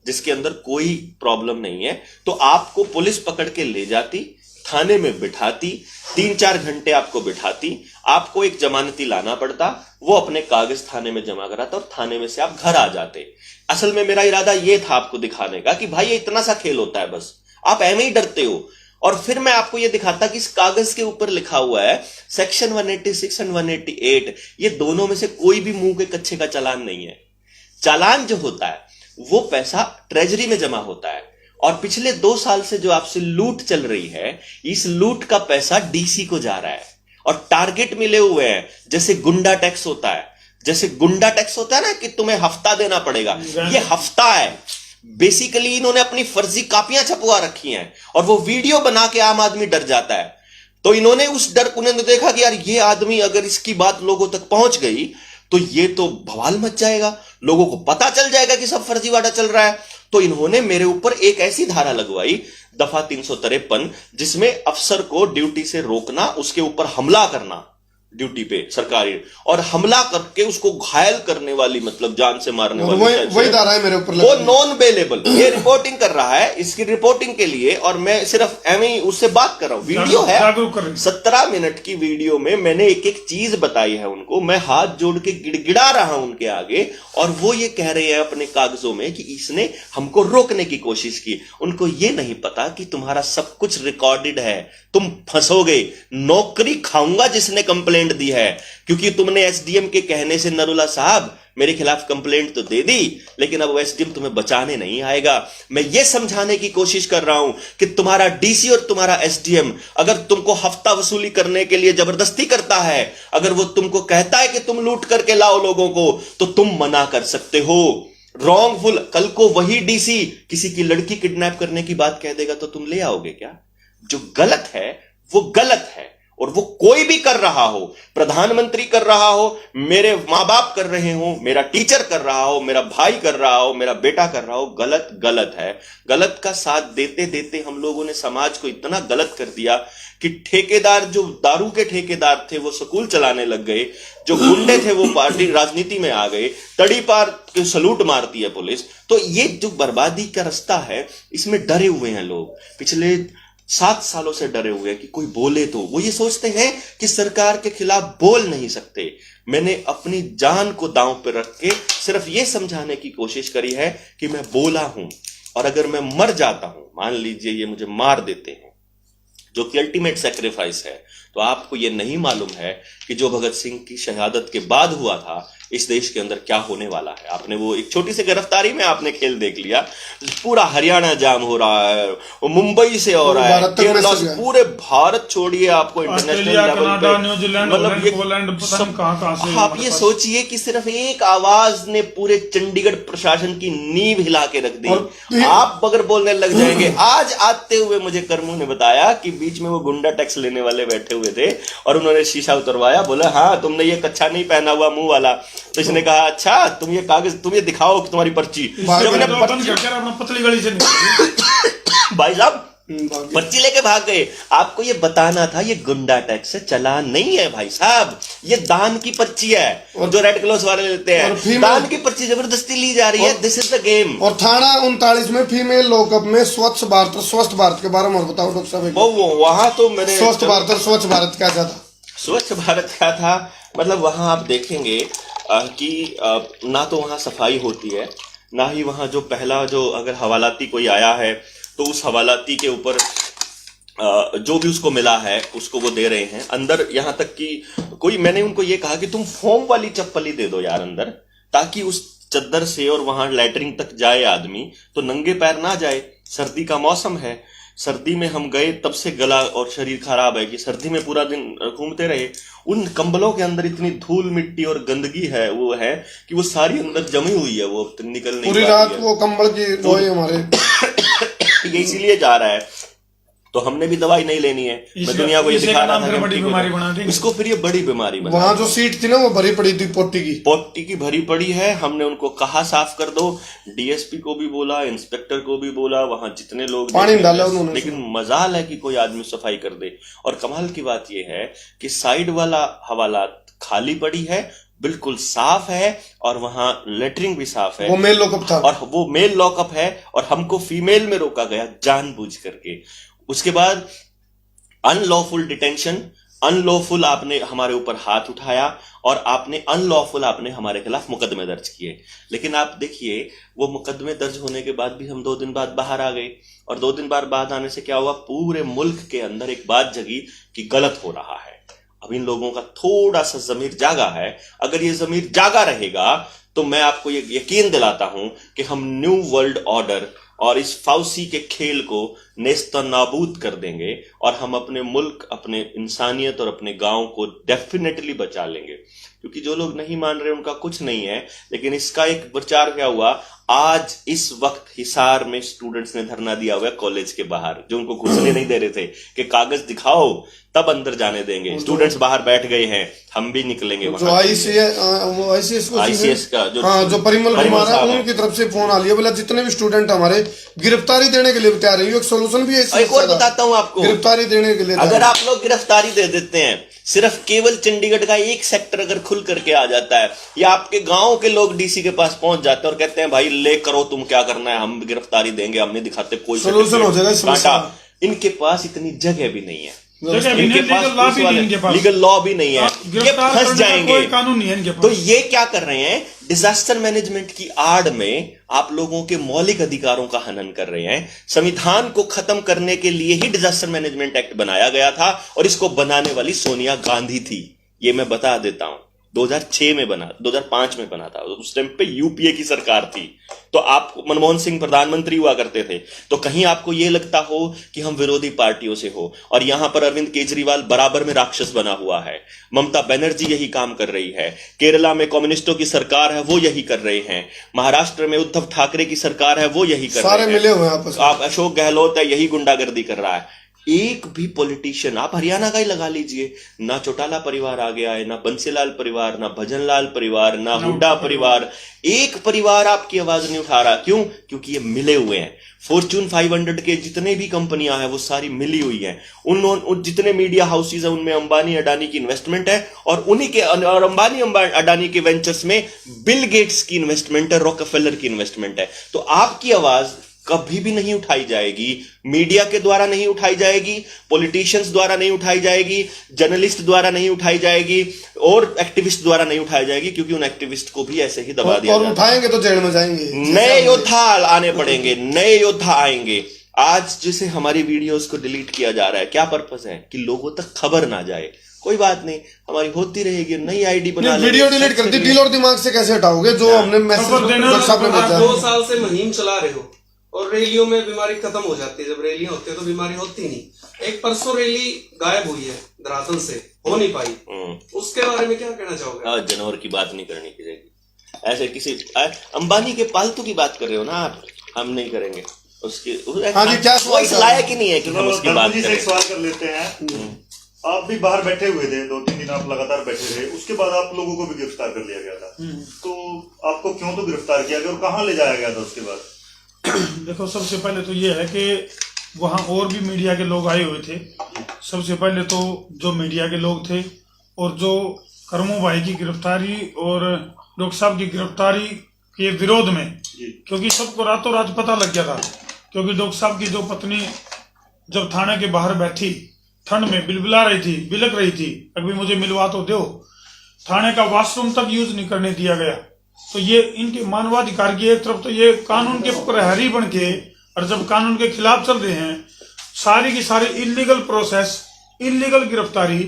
जिसके अंदर कोई प्रॉब्लम नहीं है। तो आपको पुलिस पकड़ के ले जाती, थाने में बिठाती, 3-4 घंटे आपको बिठाती, आपको एक जमानती लाना पड़ता, वो अपने कागज थाने में जमा कराता और थाने में से आप घर आ जाते। असल में मेरा इरादा ये था आपको दिखाने का कि भाई ये इतना सा खेल होता है, बस आप ऐਵੇਂ ही डरते हो। और फिर मैं आपको ये दिखाता कि इस कागज के ऊपर लिखा हुआ है सेक्शन 186 एंड 188, ये दोनों में से कोई भी मुंह के कच्छे का चालान नहीं है। चालान जो होता है वो पैसा ट्रेजरी में जमा होता है, और पिछले 2 साल से जो आपसे लूट चल रही है, इस लूट का पैसा डीसी को जा रहा है और टारगेट मिले हुए हैं। जैसे गुंडा टैक्स होता है, ना कि तुम्हें हफ्ता देना पड़ेगा, ये हफ्ता है। बेसिकली इन्होंने अपनी फर्जी कापियां छपवा रखी हैं और वो वीडियो बना के आम आदमी डर जाता है। तो इन्होंने उस डर को देखा कि यार ये आदमी अगर इसकी बात लोगों तक पहुंच गई तो ये तो बवाल मच जाएगा, लोगों को पता चल जाएगा कि सब फर्जीवाड़ा चल रहा है। तो इन्होंने मेरे ऊपर एक ऐसी धारा लगवाई, दफा 353, जिसमें अफसर को ड्यूटी से रोकना, उसके ऊपर हमला करना, ड्यूटी पे सरकारी, और हमला करके उसको घायल करने वाली, मतलब जान से मारने और वाली, वही धारा है मेरे ऊपर वो नॉन बेलेबल। ये रिपोर्टिंग कर रहा है, इसकी रिपोर्टिंग के लिए, और मैं सिर्फ एवं ही उससे बात कर रहा हूँ। वीडियो है, जागरूक कर रहे हैं। 17 मिनट की वीडियो में मैंने एक एक चीज बताई है उनको, मैं हाथ जोड़ के गिड़गिड़ा रहा हूं उनके आगे, और वो ये कह रहे हैं अपने कागजों में कि इसने हमको रोकने की कोशिश की। उनको ये नहीं पता कि तुम्हारा सब कुछ रिकॉर्डेड है, तुम फंसोगे, नौकरी खाऊंगा जिसने कंप्लेंट दी है, क्योंकि तुमने एसडीएम के कहने से नरुला साहब मेरे खिलाफ कंप्लेंट तो दे दी, लेकिन अब एसडीएम तुम्हें बचाने नहीं आएगा। मैं ये समझाने की कोशिश कर रहा हूं कि तुम्हारा डीसी और तुम्हारा एसडीएम अगर तुमको हफ्ता वसूली करने के लिए जबरदस्ती करता है, अगर वो तुमको कहता है कि तुम लूट करके लाओ लोगों को, तो तुम मना कर सकते हो। रॉन्गफुल, कल को वही डीसी किसी की लड़की किडनैप करने की बात कह देगा तो तुम ले आओगे क्या? जो गलत है वो गलत है, और वो कोई भी कर रहा हो, प्रधानमंत्री कर रहा हो, मेरे माँ बाप कर रहे हो, मेरा टीचर कर रहा हो, मेरा भाई कर रहा हो, मेरा बेटा कर रहा हो, गलत गलत है। गलत का साथ देते देते हम लोगों ने समाज को इतना गलत कर दिया कि ठेकेदार, जो दारू के ठेकेदार थे वो स्कूल चलाने लग गए, जो गुंडे थे वो पार्टी राजनीति में आ गए, तड़ी पार के सलूट मारती है पुलिस। तो ये जो बर्बादी का रास्ता है, इसमें डरे हुए हैं लोग, पिछले 7 सालों से डरे हुए हैं कि कोई बोले तो। वो ये सोचते हैं कि सरकार के खिलाफ बोल नहीं सकते। मैंने अपनी जान को दांव पर रख के सिर्फ ये समझाने की कोशिश करी है कि मैं बोला हूं, और अगर मैं मर जाता हूं, मान लीजिए ये मुझे मार देते हैं, जो कि अल्टीमेट सैक्रिफाइस है, तो आपको ये नहीं मालूम है कि जो भगत सिंह की शहादत के बाद हुआ था इस देश के अंदर क्या होने वाला है। आपने वो एक छोटी सी गिरफ्तारी में आपने खेल देख लिया, पूरा हरियाणा जाम हो रहा है, वो मुंबई से हो रहा है, केरला से, पूरे भारत छोड़िए, आपको इंटरनेशनल लेवल पे, न्यूजीलैंड, मतलब ये पोलैंड, पता नहीं कहां से। आप ये सोचिए कि सिर्फ एक आवाज ने पूरे चंडीगढ़ प्रशासन की नींव हिला के रख दी। आप अगर बोलने लग जाएंगे, आज आते हुए मुझे कर्मू ने बताया कि बीच में वो गुंडा टैक्स लेने वाले बैठे हुए थे और उन्होंने शीशा उतरवाया, बोला हाँ तुमने ये कच्छा नहीं पहना हुआ मुंह वाला, तो इसने कहा अच्छा तुम ये कागज, तुम ये दिखाओ कि तुम्हारी पर्ची। पतली गली से भाई साहब पर्ची लेके भाग गए। आपको ये बताना था ये गुंडा टैक्स से चला नहीं है भाई साहब, ये दान की पर्ची है, और जो रेड क्लॉथ वाले लेते हैं, दान की पर्ची जबरदस्ती ली जा रही है। This is the game. और थाना 39 में फीमेल लॉकअप में स्वच्छ भारत के बारे में और बताओ डॉक्टर साहब। वहां तो मेरे स्वच्छ भारत क्या था? स्वच्छ भारत क्या था, मतलब वहां आप देखेंगे कि ना तो वहां सफाई होती है, ना ही वहां जो पहला जो अगर हवालाती कोई आया है तो उस हवालाती के ऊपर जो भी उसको मिला है उसको वो दे रहे हैं अंदर। यहां तक कि कोई, मैंने उनको ये कहा कि तुम फोम वाली चप्पल ही दे दो यार अंदर, ताकि उस चद्दर से और वहां लैटरिन तक जाए आदमी तो नंगे पैर ना जाए। सर्दी का मौसम है, सर्दी में हम गए तब से गला और शरीर खराब है कि सर्दी में पूरा दिन घूमते रहे। उन कंबलों के अंदर इतनी धूल मिट्टी और गंदगी है, वो है कि वो सारी अंदर जमी हुई है, वो निकल नहीं पूरी रात वो कंबल की रोए हमारे ये इसीलिए जा रहा है। तो हमने भी दवाई नहीं लेनी है, मैं दुनिया को ये दिखा रहा था बड़ी बीमारी बना दी इसको, फिर ये बड़ी बीमारी बना। वहां जो सीट थी ना वो भरी पड़ी थी, पोटी की भरी पड़ी है। हमने उनको कहा साफ कर दो, डीएसपी को भी बोला, इंस्पेक्टर को भी बोला, वहां जितने लोग पानी डाला उन्होंने, लेकिन मजाल है कि कोई आदमी सफाई कर दे। और कमाल की बात यह है कि साइड वाला हवालात खाली पड़ी है, बिल्कुल साफ है, और वहां लेटरिंग भी साफ है, वो मेल लॉकअप था, और वो मेल लॉकअप है, और हमको फीमेल में रोका गया जानबूझ करके। उसके बाद अनलॉफुल डिटेंशन, अनलॉफुल आपने हमारे ऊपर हाथ उठाया, और आपने अनलॉफुल आपने हमारे खिलाफ मुकदमे दर्ज किए। लेकिन आप देखिए वो मुकदमे दर्ज होने के बाद भी हम 2 दिन बाद बाहर आ गए, और 2 दिन बाद आने से क्या हुआ, पूरे मुल्क के अंदर एक बात जगी कि गलत हो रहा है। अब इन लोगों का थोड़ा सा जमीर जागा है, अगर ये जमीर जागा रहेगा तो मैं आपको ये यकीन दिलाता हूं कि हम न्यू वर्ल्ड ऑर्डर और इस फाउसी के खेल को नेस्त नाबूद कर देंगे, और हम अपने मुल्क, अपने इंसानियत और अपने गांव को डेफिनेटली बचा लेंगे। क्योंकि जो लोग नहीं मान रहे उनका कुछ नहीं है, लेकिन इसका एक प्रचार क्या हुआ, आज इस वक्त हिसार में स्टूडेंट्स ने धरना दिया हुआ है कॉलेज के बाहर, जो उनको घुसने नहीं दे रहे थे कि कागज दिखाओ तब अंदर जाने देंगे। स्टूडेंट्स बाहर बैठ गए हैं, हम भी निकलेंगे। जो आईसीएस का जो परिमल कुमार है उनकी तरफ से फोन आ लिया, बोला जितने भी स्टूडेंट हमारे गिरफ्तारी देने के लिए तैयार है। एक सोल्यूशन भी है। एक और बताता हूं आपको, गिरफ्तारी देने के लिए अगर आप लोग गिरफ्तारी दे देते हैं, सिर्फ केवल चंडीगढ़ का एक सेक्टर अगर खुल करके आ जाता है, या आपके गांव के लोग डीसी के पास पहुंच जाते हैं और कहते हैं भाई ले करो तुम क्या करना है, हम गिरफ्तारी देंगे, हम नहीं दिखाते कोई सोल्यूशन हो जाएगा समस्या। इनके पास इतनी जगह भी नहीं है, इनके पास लीगल लॉ भी नहीं है, ये फंस जाएंगे। कोई कानून नहीं है इनके पास। तो ये क्या कर रहे हैं, डिजास्टर मैनेजमेंट की आड़ में आप लोगों के मौलिक अधिकारों का हनन कर रहे हैं। संविधान को खत्म करने के लिए ही डिजास्टर मैनेजमेंट एक्ट बनाया गया था, और इसको बनाने वाली सोनिया गांधी थी, ये मैं बता देता हूं। 2006 में बना, 2005 में बना था, उस टाइम पे यूपीए की सरकार थी, तो आप मनमोहन सिंह प्रधानमंत्री हुआ करते थे। तो कहीं आपको यह लगता हो कि हम विरोधी पार्टियों से हो, और यहां पर अरविंद केजरीवाल बराबर में राक्षस बना हुआ है, ममता बनर्जी यही काम कर रही है, केरला में कम्युनिस्टों की सरकार है वो यही कर रहे हैं, महाराष्ट्र में उद्धव ठाकरे की सरकार है वो यही कर रहे हैं, सारे मिले हुए हैं आपस में। आप अशोक गहलोत है यही गुंडागर्दी कर रहा है। एक भी पॉलिटिशियन, आप हरियाणा का ही लगा लीजिए, ना चौटाला परिवार आ गया है, ना बंसीलाल परिवार, ना भजनलाल परिवार, ना हुड्डा परिवार, एक परिवार आपकी आवाज नहीं उठा रहा। क्यों? क्योंकि ये मिले हुए हैं। फॉर्च्यून 500 के जितने भी कंपनियां हैं वो सारी मिली हुई हैं। उन जितने मीडिया हाउसेज हैं उनमें अंबानी अडानी की इन्वेस्टमेंट है, और उन्हीं के और अंबानी अडानी के वेंचर्स में बिल गेट्स की इन्वेस्टमेंट है, रॉकफेलर की इन्वेस्टमेंट है। तो आपकी आवाज कभी भी नहीं उठाई जाएगी, मीडिया के द्वारा नहीं उठाई जाएगी, पॉलिटिशियंस द्वारा नहीं उठाई जाएगी, जर्नलिस्ट द्वारा नहीं उठाई जाएगी, और एक्टिविस्ट द्वारा नहीं उठाई जाएगी, क्योंकि उन एक्टिविस्ट को भी ऐसे ही दबा दिया जाएगा। और उठाएंगे तो जेल में जाएंगे। नए योद्धा आने पड़ेंगे, नए योद्धा आएंगे। आज जिसे हमारी वीडियोस को डिलीट किया जा रहा है, क्या पर्पस है? कि लोगों तक खबर ना जाए। कोई बात नहीं, हमारी होती रहेगी, नई आईडी बना लेंगे। वीडियो डिलीट कर दी, दिल और दिमाग से कैसे हटाओगे जो हमने मैसेज 2 साल से मुहिम चला रहे हो, और रैलियों में बीमारी खत्म हो जाती है। जब रैलियां होती है तो बीमारी होती नहीं। एक परसों रैली गायब हुई है धरातल से, हो नहीं पाई, उसके बारे में क्या कहना चाहोगे? जानवर की बात नहीं करनी चाहिए। ऐसे किसी अंबानी के पालतू की बात कर रहे हो ना आप, हम नहीं करेंगे उसकी। हाँ जी, क्या वो इस लायक ही नहीं है कि हम उसकी बात करें। एक सवाल कर लेते हैं। आप भी बाहर बैठे हुए थे, 2-3 दिन आप लगातार बैठे रहे, उसके बाद आप लोगों को भी गिरफ्तार कर लिया गया था, तो आपको क्यों तो गिरफ्तार किया गया और कहाँ ले जाया गया था उसके बाद? देखो, सबसे पहले तो ये है कि वहाँ और भी मीडिया के लोग आए हुए थे। सबसे पहले तो जो मीडिया के लोग थे, और जो करमू भाई की गिरफ्तारी और डॉक्टर साहब की गिरफ्तारी के विरोध में, क्योंकि सबको रातों रात पता लग गया था, क्योंकि डॉक्टर साहब की जो पत्नी जब थाने के बाहर बैठी, ठंड में बिलबिला रही थी, बिलक रही थी, अभी मुझे मिलवा तो दो, थाने का वॉशरूम तक यूज नहीं करने दिया गया। तो ये इनके मानवाधिकार की एक तरफ तो ये कानून के प्रहरी बन के, और जब कानून के खिलाफ चल रहे हैं, सारी की सारी इलीगल प्रोसेस, इलीगल गिरफ्तारी।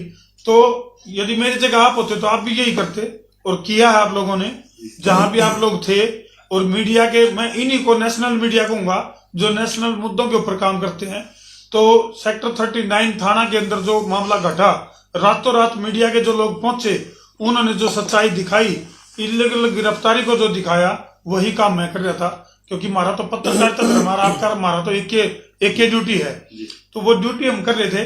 तो यदि मेरी जगह आप होते तो आप भी यही करते, और किया है आप लोगों ने जहां भी आप लोग थे। और मीडिया के, मैं इन्हीं को नेशनल मीडिया कहूंगा जो नेशनल मुद्दों के ऊपर काम करते हैं। तो सेक्टर 39 थाना के अंदर जो मामला घटा, रातों रात मीडिया के जो लोग पहुंचे, उन्होंने जो सच्चाई दिखाई, इलीगल गिरफ्तारी को जो दिखाया, वही काम मैं कर रहा था। क्योंकि हमारा तो पत्रकारिता था, हमारा आपका, हमारा तो एक ड्यूटी है, तो वो ड्यूटी हम कर रहे थे।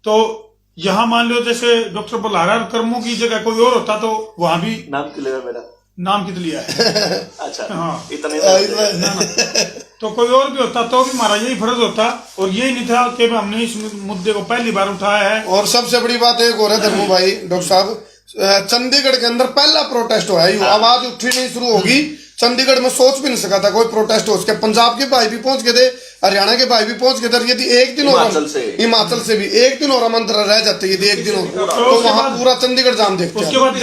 तो यहाँ मान लो जैसे डॉक्टर बल्हारा करमू की जगह कोई और होता तो वहां भी नाम क्लियर है मेरा, नाम कित लिया है अच्छा, हाँ, इतने तो कोई और भी होता तो भी हमारा यही फर्ज होता, और यही नहीं था कि हमने इस मुद्दे को पहली बार उठाया है। और सबसे बड़ी बात एक और है धर्मू भाई, डॉक्टर साहब, चंडीगढ़ के अंदर पहला प्रोटेस्ट हुआ है, आवाज उठी नहीं शुरू होगी। चंडीगढ़ में सोच भी नहीं सका था कोई प्रोटेस्ट हो सके। पंजाब के भाई भी पहुंच गए थे, हरियाणा के भाई भी पहुंच गए थे। यदि एक दिन और हिमाचल से भी एक दिन और मंत्र रह जाते, यदि एक दिन और, तो वहां पूरा चंडीगढ़ जाम देखते। उसके बाद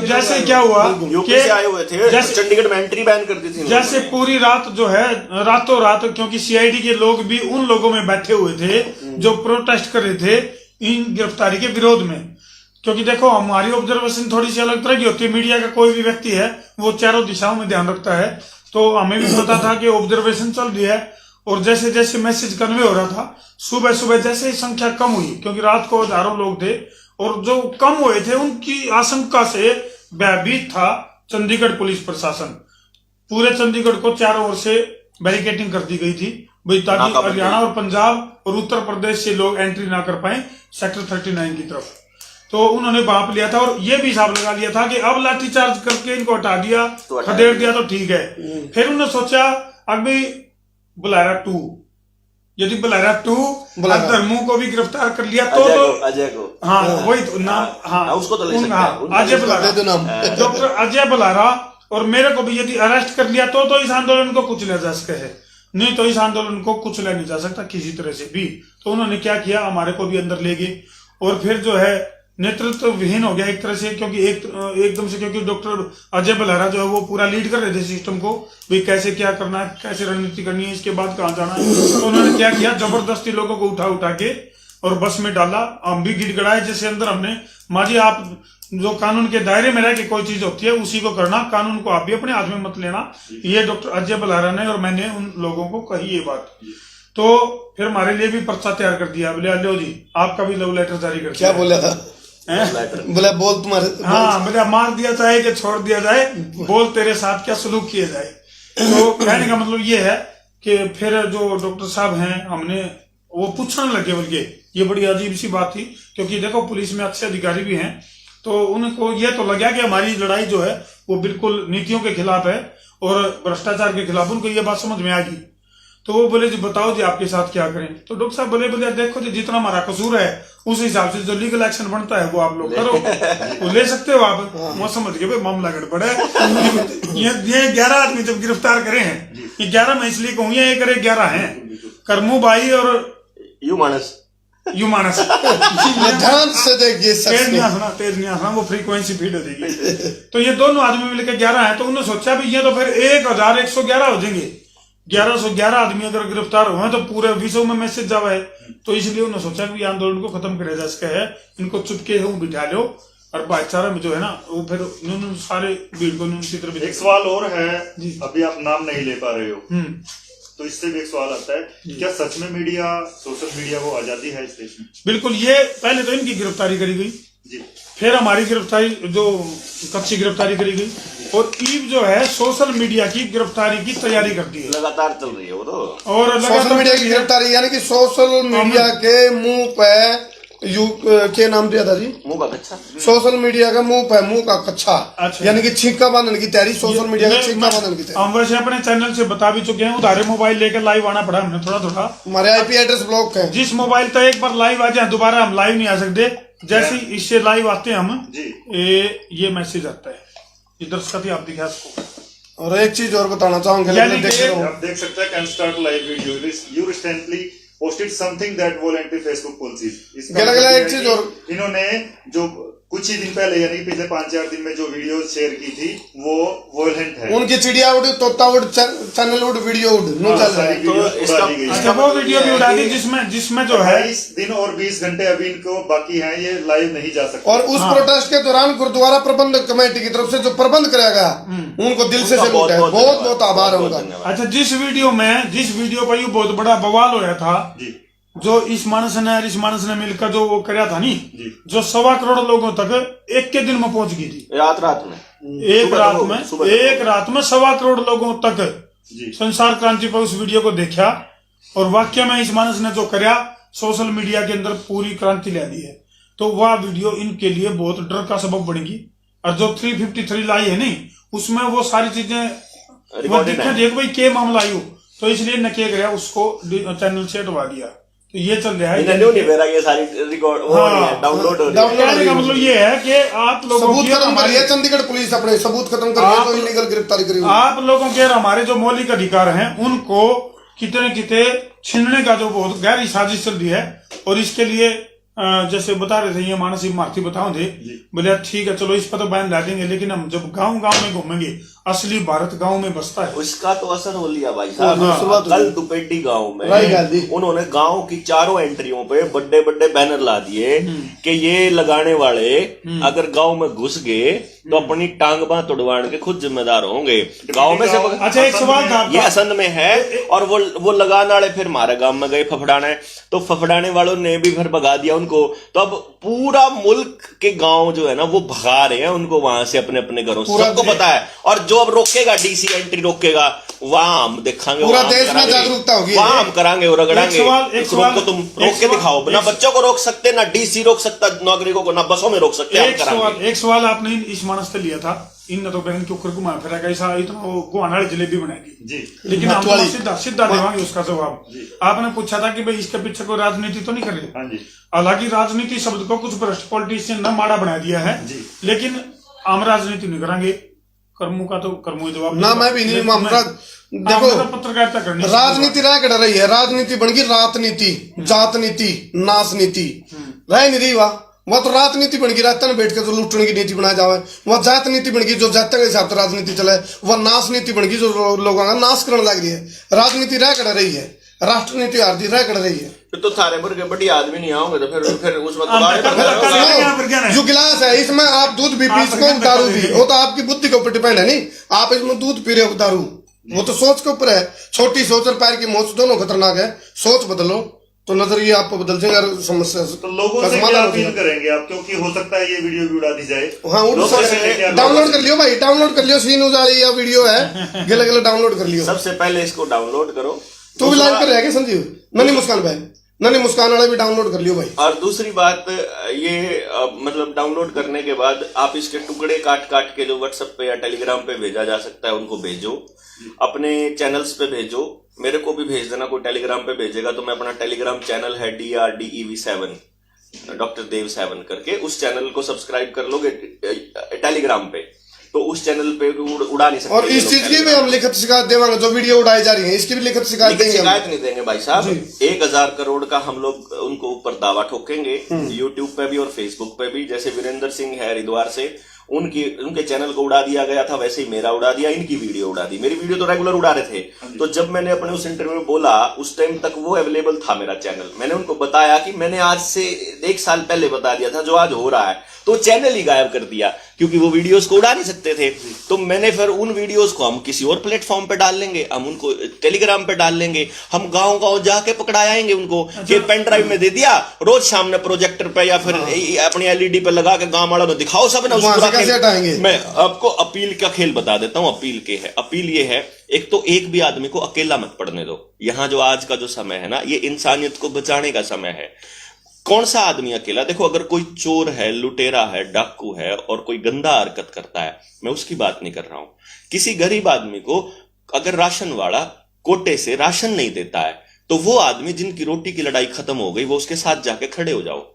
जैसे क्या हुआ, यूपी से आए हुए थे, चंडीगढ़ में एंट्री बैन कर दी थी। जैसे पूरी रात जो है, रातों रात, क्योंकि सीआईडी के लोग भी उन लोगों में बैठे हुए थे जो प्रोटेस्ट कर रहे थे इन गिरफ्तारी के विरोध में। क्योंकि देखो, हमारी ऑब्जर्वेशन थोड़ी सी अलग तरह की होती है। मीडिया का कोई भी व्यक्ति है वो चारों दिशाओं में ध्यान रखता है, तो हमें भी पता था कि ऑब्जर्वेशन चल रही है। और जैसे जैसे मैसेज कन्वे हो रहा था, सुबह सुबह जैसे ही संख्या कम हुई, क्योंकि रात को हजारों लोग थे, और जो कम हुए थे उनकी आशंका से भयभीत था चंडीगढ़ पुलिस प्रशासन। पूरे चंडीगढ़ को चारों ओर से बैरिकेडिंग कर दी गई थी भाई, ताकि हरियाणा और पंजाब और उत्तर प्रदेश से लोग एंट्री ना कर पाए सेक्टर 39 की तरफ। तो उन्होंने भाप लिया था और ये भी हिसाब लगा लिया था कि अब लाठीचार्ज करके इनको हटा दिया, खदेड़ दिया तो ठीक है। फिर उन्होंने सोचा अभी बुलारा 2, यदि बुलारा 2 धर्मों को भी गिरफ्तार कर लिया तो अजय को, हाँ वही तो नाम, हाँ उसको तो ले सकते हैं, अजय बुलारा, डॉक्टर अजय बुलारा और मेरे को भी यदि अरेस्ट कर लिया तो इस आंदोलन को कुचला जा सके है, नहीं तो इस आंदोलन को कुचला नहीं जा सकता किसी तरह से भी। तो उन्होंने क्या किया, हमारे को भी अंदर ले गए और फिर जो है नेतृत्व विहीन हो गया एक तरह से, क्योंकि एकदम से, क्योंकि डॉक्टर अजय बल्हारा जो है वो पूरा लीड कर रहे थे सिस्टम को, भाई कैसे क्या करना है, कैसे रणनीति करनी है, इसके बाद कहाँ जाना है। तो उन्होंने क्या किया, जबरदस्ती लोगों को उठा के और बस में डाला। हम भी गिड़गड़ाए जैसे अंदर हमने, माँ जी आप जो कानून के दायरे में रह के कोई चीज होती है उसी को करना, कानून को आप भी अपने हाथ में मत लेना। ये डॉक्टर अजय बल्हारा ने और मैंने उन लोगों को कही ये बात। तो फिर हमारे लिए भी पर्चा तैयार कर दिया, बोले लो जी आपका भी लव लेटर जारी कर दिया। क्या बोला था, बोला बोल तुम्हारे, हाँ बोले मार दिया जाए कि छोड़ दिया जाए, बोल तेरे साथ क्या सलूक किया जाए। तो कहने का मतलब ये है कि फिर जो डॉक्टर साहब हैं हमने वो पूछने लगे, बल्कि ये बड़ी अजीब सी बात थी, क्योंकि देखो पुलिस में अच्छे अधिकारी भी हैं, तो उनको ये तो लगा कि हमारी लड़ाई जो है वो बिल्कुल नीतियों के खिलाफ है और भ्रष्टाचार के खिलाफ। उनको ये बात समझ में आ गई। तो वो बोले जी बताओ जी आपके साथ क्या करें। तो डॉक्टर साहब बोले देखो जी जितना हमारा कसूर है उस हिसाब से जो लीगल एक्शन बनता है वो आप लोग करो, वो ले सकते हो आप। वो समझ गए भाई मामला गड़बड़ है। ये 11 आदमी जब गिरफ्तार करे हैं, ये 11 मैं इसलिए कहूँ ये करे 11 हैं, करमू भाई और यू मानस ध्यान से देखिए, तेज नहीं आसना वो फ्रीक्वेंसी फीड हो जाएगी। तो ये दोनों आदमी मिलकर 11 हैं। तो उन्होंने सोचा भी ये तो फिर 1111 हो जाएंगे, 1111 आदमी अगर गिरफ्तार हुए तो पूरे विश्व में मैसेज जावा है। तो इसलिए उन्होंने सोचा कि आंदोलन को खत्म किया जा सके है, इनको चुपके से बिठा लो और भाईचारा में जो है ना वो फिर उन्होंने सारे भीड़ को उसी तरह। एक सवाल और है, अभी आप नाम नहीं ले पा रहे हो तो इससे भी एक सवाल आता है, क्या सच में मीडिया, सोशल मीडिया को आजादी है इस देश में? बिल्कुल। ये पहले तो इनकी गिरफ्तारी करी गई जी, फिर हमारी गिरफ्तारी जो कच्ची गिरफ्तारी करी गई और ईब जो है सोशल मीडिया की गिरफ्तारी की तैयारी करती है, लगातार चल रही है वो तो। और सोशल मीडिया की गिरफ्तारी यानी कि सोशल मीडिया के मुंह पे क्या नाम दिया था जी, मुंह का कच्चा, सोशल मीडिया का मुंह पे मुंह का कच्चा, अच्छा। यानी कि छींका बांधने की तैयारी, सोशल मीडिया का छींका बांधने की तैयारी। हम वैसे अपने चैनल से बता भी चुके हैं, उधारे मोबाइल लेकर लाइव आना पड़ा हमने थोड़ा। हमारे आईपी एड्रेस ब्लॉक है, जिस मोबाइल तो एक बार लाइव आ जाए दोबारा हम लाइव नहीं आ सकते। जैसे इससे लाइव आते हैं हम ये मैसेज आता है, ये दर्शक आप दिखा इसको। और एक चीज और बताना चाहूंगा, आप देख सकते हैं can start live video, you recently posted something that violated Facebook policies। एक चीज और, इन्होंने जो कुछ ही दिन पहले यानी पिछले 5-4 दिन में जो वीडियो शेयर की थी वो वोलेंट है। उनकी चिड़िया उड़, तोता उड़, चैनल उड़, वीडियो उड़, नो चल रहा है। तो अच्छा वो वीडियो भी उड़ा दी जिसमें जो है 22 दिन और 20 घंटे अभी इनको बाकी हैं, ये लाइव नहीं जा सकते। और उस प्रोटेस्ट के दौरान गुरुद्वारा प्रबंधक कमेटी की तरफ से जो प्रबंध कराया गया उनको दिल से सैल्यूट है, बहुत बहुत आभार है उनका। अच्छा जिस वीडियो पर ये बहुत बड़ा बवाल होया था, जो इस मानस ने मिलकर जो वो कराया था नहीं, जो 1.25 करोड़ लोगों तक एक के दिन में पहुंच गई थी, एक रात में 1.25 करोड़ लोगों तक संसार क्रांति पर उस वीडियो को देखा। और वाकई में इस मानस ने जो कराया सोशल मीडिया के अंदर पूरी क्रांति ला दी है। तो वह वीडियो इनके लिए बहुत डर का सबब बनेगी। और जो 353 लाई है नहीं, उसमें वो सारी चीजें वो देख भाई के मामला आई हो, तो इसलिए न किया गया, उसको चैनल से हटवा दिया। तो ये चल रहा है, ये सारी रिकॉर्ड डाउनलोड हो रही है। मतलब ये है कि आप लोगों सबूत खत्म करिए, चंडीगढ़ पुलिस अपने सबूत खत्म करिए, तो इलीगल गिरफ्तारी करिए। आप लोगों के हमारे जो मौलिक अधिकार हैं उनको कितने छीनने का जो बहुत गहरी साजिश चल रही है। और इसके लिए जैसे बता रहे थे ये मानसिक मार्थी बताओ थे, बोले ठीक है चलो इस पर तो बैन ला देंगे, लेकिन हम जब गांव में घूमेंगे, असली भारत गांव में बसता है, उसका तो असर हो लिया भाई साहब। कल दुपेटी गांव में उन्होंने गांव की चारों एंट्रियों पे बड़े बड़े बैनर ला दिए कि ये लगाने वाले अगर गांव में घुस गए तो अपनी टांग बांह तोड़वाने के खुद जिम्मेदार होंगे। गांव में से अच्छा एक सवाल था, ये असंध में है। और वो लगाने वाले फिर हमारे गांव में गए फफड़ाने, तो फफड़ाने वालों ने भी फिर भगा दिया उनको। तो अब पूरा मुल्क के गांव जो है ना वो भगा रहे हैं उनको वहां से अपने अपने घरों से, सबको पता है। और जो जो अब रोकेगा डीसी एंट्री रोकेगा, वहां हम देखेंगे, पूरा देश में जागरूकता होगी, वहां हम करांगे और रगड़ांगे। एक सवाल को तुम रोक के दिखाओ, ना बच्चों को रोक सकते, ना डीसी रोक सकता नागरिकों को, ना बसों में रोक सकते। एक सवाल आपने इस मानस से लिया था, इन तो बहन के ऊपर घुमा फिरा ऐसा इतना वो गुआना जलेबी बनाएगी जी, लेकिन हम तो सीधा देवांगे उसका जवाब। आपने पूछा था कि भाई इसके पीछे कोई राजनीति तो नहीं कर रहे। हाँ जी, हालांकि राजनीति शब्द को कुछ भ्रष्ट पॉलिटिशियन ने माड़ा बना दिया है, लेकिन हम राजनीति नहीं करेंगे, कर्मों का तो कर्मों जवाब ना। मैं भी नहीं, देखो पत्रकारिता करनी, राजनीति रह कर रही है, राजनीति बन गई राजनीति, जात नीति, नाश नीति रह नहीं रही। वह तो राजनीति बन गई, राजता बैठ के जो लूटने की नीति बनाया जावे, वह जात नीति बन गई जो जाता के हिसाब से राजनीति चले, वह नाश नीति बन गई जो लोगों का नाश करने लग रही है। राजनीति रह कर रही है, राष्ट्रनीति आरती रह कर रही है। तो थारे पर के बड़ी आदमी नहीं आओगे तो फिर उस वक्त जो गिलास है इसमें आप दूध भी पी सको, दारू भी, वो तो आपकी बुद्धि के ऊपर डिपेंड है। नहीं आप इसमें दूध पी रहे हो दारू, वो तो सोच के ऊपर है। छोटी सोच और पैर की मोच दोनों खतरनाक है। सोच बदलो तो नजरिए आपको बदल जाएगा समस्या। तो लोगों से क्या अपील करेंगे आप, क्योंकि हो सकता है ये वीडियो भी उड़ा दी जाए। हाँ, डाउनलोड कर लियो भाई, डाउनलोड कर लियो, सीन उजाड़ी या वीडियो है गले गले डाउनलोड कर लियो। सबसे पहले इसको डाउनलोड करो। तू भी लाइव कर रहा है संजीव? ननी मुस्कान भाई, ननी मुस्कान वाला भी डाउनलोड कर लियो भाई। और दूसरी बात ये मतलब डाउनलोड करने के बाद आप इसके टुकड़े काट काट के जो व्हाट्सएप पे या टेलीग्राम पे भेजा जा सकता है उनको भेजो, अपने चैनल्स पे भेजो, मेरे को भी भेज देना। कोई टेलीग्राम पे भेजेगा तो मैं अपना टेलीग्राम चैनल है DRDEV7 डॉक्टर देव 7 करके, उस चैनल को सब्सक्राइब कर लोगे टेलीग्राम पे, तो उस चैनल पे उड़ा नहीं सकते। और इस चीज की भी हम लिखित शिकायत देवांगे, जो वीडियो उड़ाई जा रही है इसकी भी लिखित शिकायत देंगे। शिकायत नहीं देंगे भाई साहब, 1000 करोड़ का हम लोग उनको ऊपर दावा ठोकेंगे यूट्यूब पे भी और फेसबुक पे भी। जैसे वीरेंद्र सिंह है हरिद्वार से, उनके चैनल को उड़ा दिया गया था, वैसे ही मेरा उड़ा दिया, इनकी वीडियो उड़ा दी। मेरी वीडियो तो रेगुलर उड़ा रहे थे, तो जब मैंने अपने उस इंटरव्यू में बोला उस टाइम तक वो अवेलेबल था मेरा चैनल। मैंने उनको बताया कि मैंने आज से 1 साल पहले बता दिया था जो आज हो रहा है, तो चैनल ही गायब कर दिया क्योंकि वो वीडियोस को उड़ा नहीं सकते थे। तो मैंने फिर उन वीडियोस को हम किसी और प्लेटफॉर्म पे डाल लेंगे, हम उनको टेलीग्राम पे डाल लेंगे, हम गांव गांव जाके पकड़ाएंगे उनको कि पेन ड्राइव में दे दिया, रोज शाम ने प्रोजेक्टर पे या फिर अपनी LED पे लगा के गांव वालों में दिखाओ सब ना। मैं आपको अपील का खेल बता देता हूं। अपील ये है, एक तो एक भी आदमी को अकेला मत पड़ने दो। यहां जो आज का जो समय है ना, ये इंसानियत को बचाने का समय है। कौन सा आदमी अकेला? देखो, अगर कोई चोर है, लुटेरा है, डाकू है और कोई गंदा हरकत करता है, मैं उसकी बात नहीं कर रहा हूं। किसी गरीब आदमी को अगर राशन वाला कोटे से राशन नहीं देता है, तो वो आदमी जिनकी रोटी की लड़ाई खत्म हो गई, वो उसके साथ जाके खड़े हो जाओ।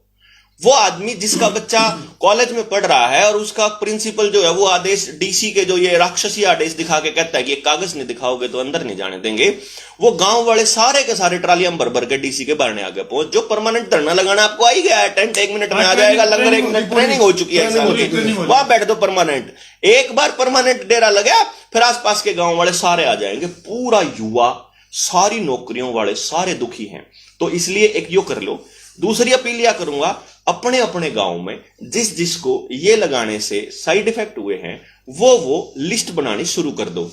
वो आदमी जिसका बच्चा कॉलेज में पढ़ रहा है और उसका प्रिंसिपल जो है वो आदेश डीसी के जो ये राक्षसी आदेश दिखा के कहता है कि एक कागज नहीं दिखाओगे तो अंदर नहीं जाने देंगे, वो गांव वाले सारे के सारे ट्रालियां भर भर के डीसी के बाहर आगे पहुंच। जो परमानेंट धरना लगाना आपको आ ही गया है, टेंट 1 मिनट में आ जाएगा, लंगर 1 मिनट, ट्रेनिंग हो चुकी है, वहां बैठ दो परमानेंट। एक बार परमानेंट डेरा लगा, फिर आसपास के गांव वाले सारे आ जाएंगे। पूरा युवा, सारी नौकरियों वाले सारे दुखी हैं। तो इसलिए एक यो कर लो। दूसरी अपील यह करूंगा, अपने अपने गांव में जिसको ये लगाने से साइड इफेक्ट हुए हैं वो लिस्ट बनानी शुरू कर दो।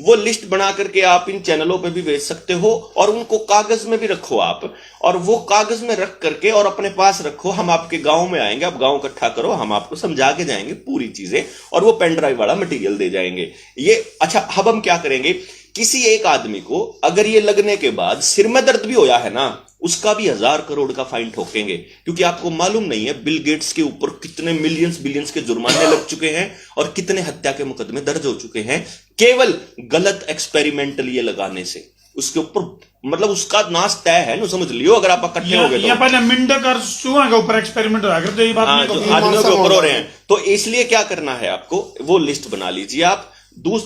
वो लिस्ट बना करके आप इन चैनलों पे भी भेज सकते हो और उनको कागज में भी रखो आप, और वो कागज में रख करके और अपने पास रखो। हम आपके गांव में आएंगे, आप गांव इकट्ठा करो, हम आपको समझा के जाएंगे पूरी चीजें, और वो पेन ड्राइव वाला मटेरियल दे जाएंगे। ये अच्छा, अब हम क्या करेंगे, किसी एक आदमी को अगर ये लगने के बाद सिर में दर्द भी होया है ना, उसका भी 1000 करोड़ का फाइन ठोकेंगे। क्योंकि आपको मालूम नहीं है बिल गेट्स के ऊपर कितने मिलियंस बिलियंस के जुर्माने लग चुके हैं और कितने हत्या के मुकदमे दर्ज हो चुके हैं केवल गलत एक्सपेरिमेंटल ये लगाने से। उसके ऊपर मतलब उसका नाश तय है ना, समझ लियो। अगर आप इकट्ठे हो गए तो पहले मिंडक और चूहा के ऊपर एक्सपेरिमेंट हो रहा है, ये बात आदमियों के ऊपर हो रहे हैं। तो इसलिए क्या करना है आपको, वो लिस्ट बना लीजिए आप।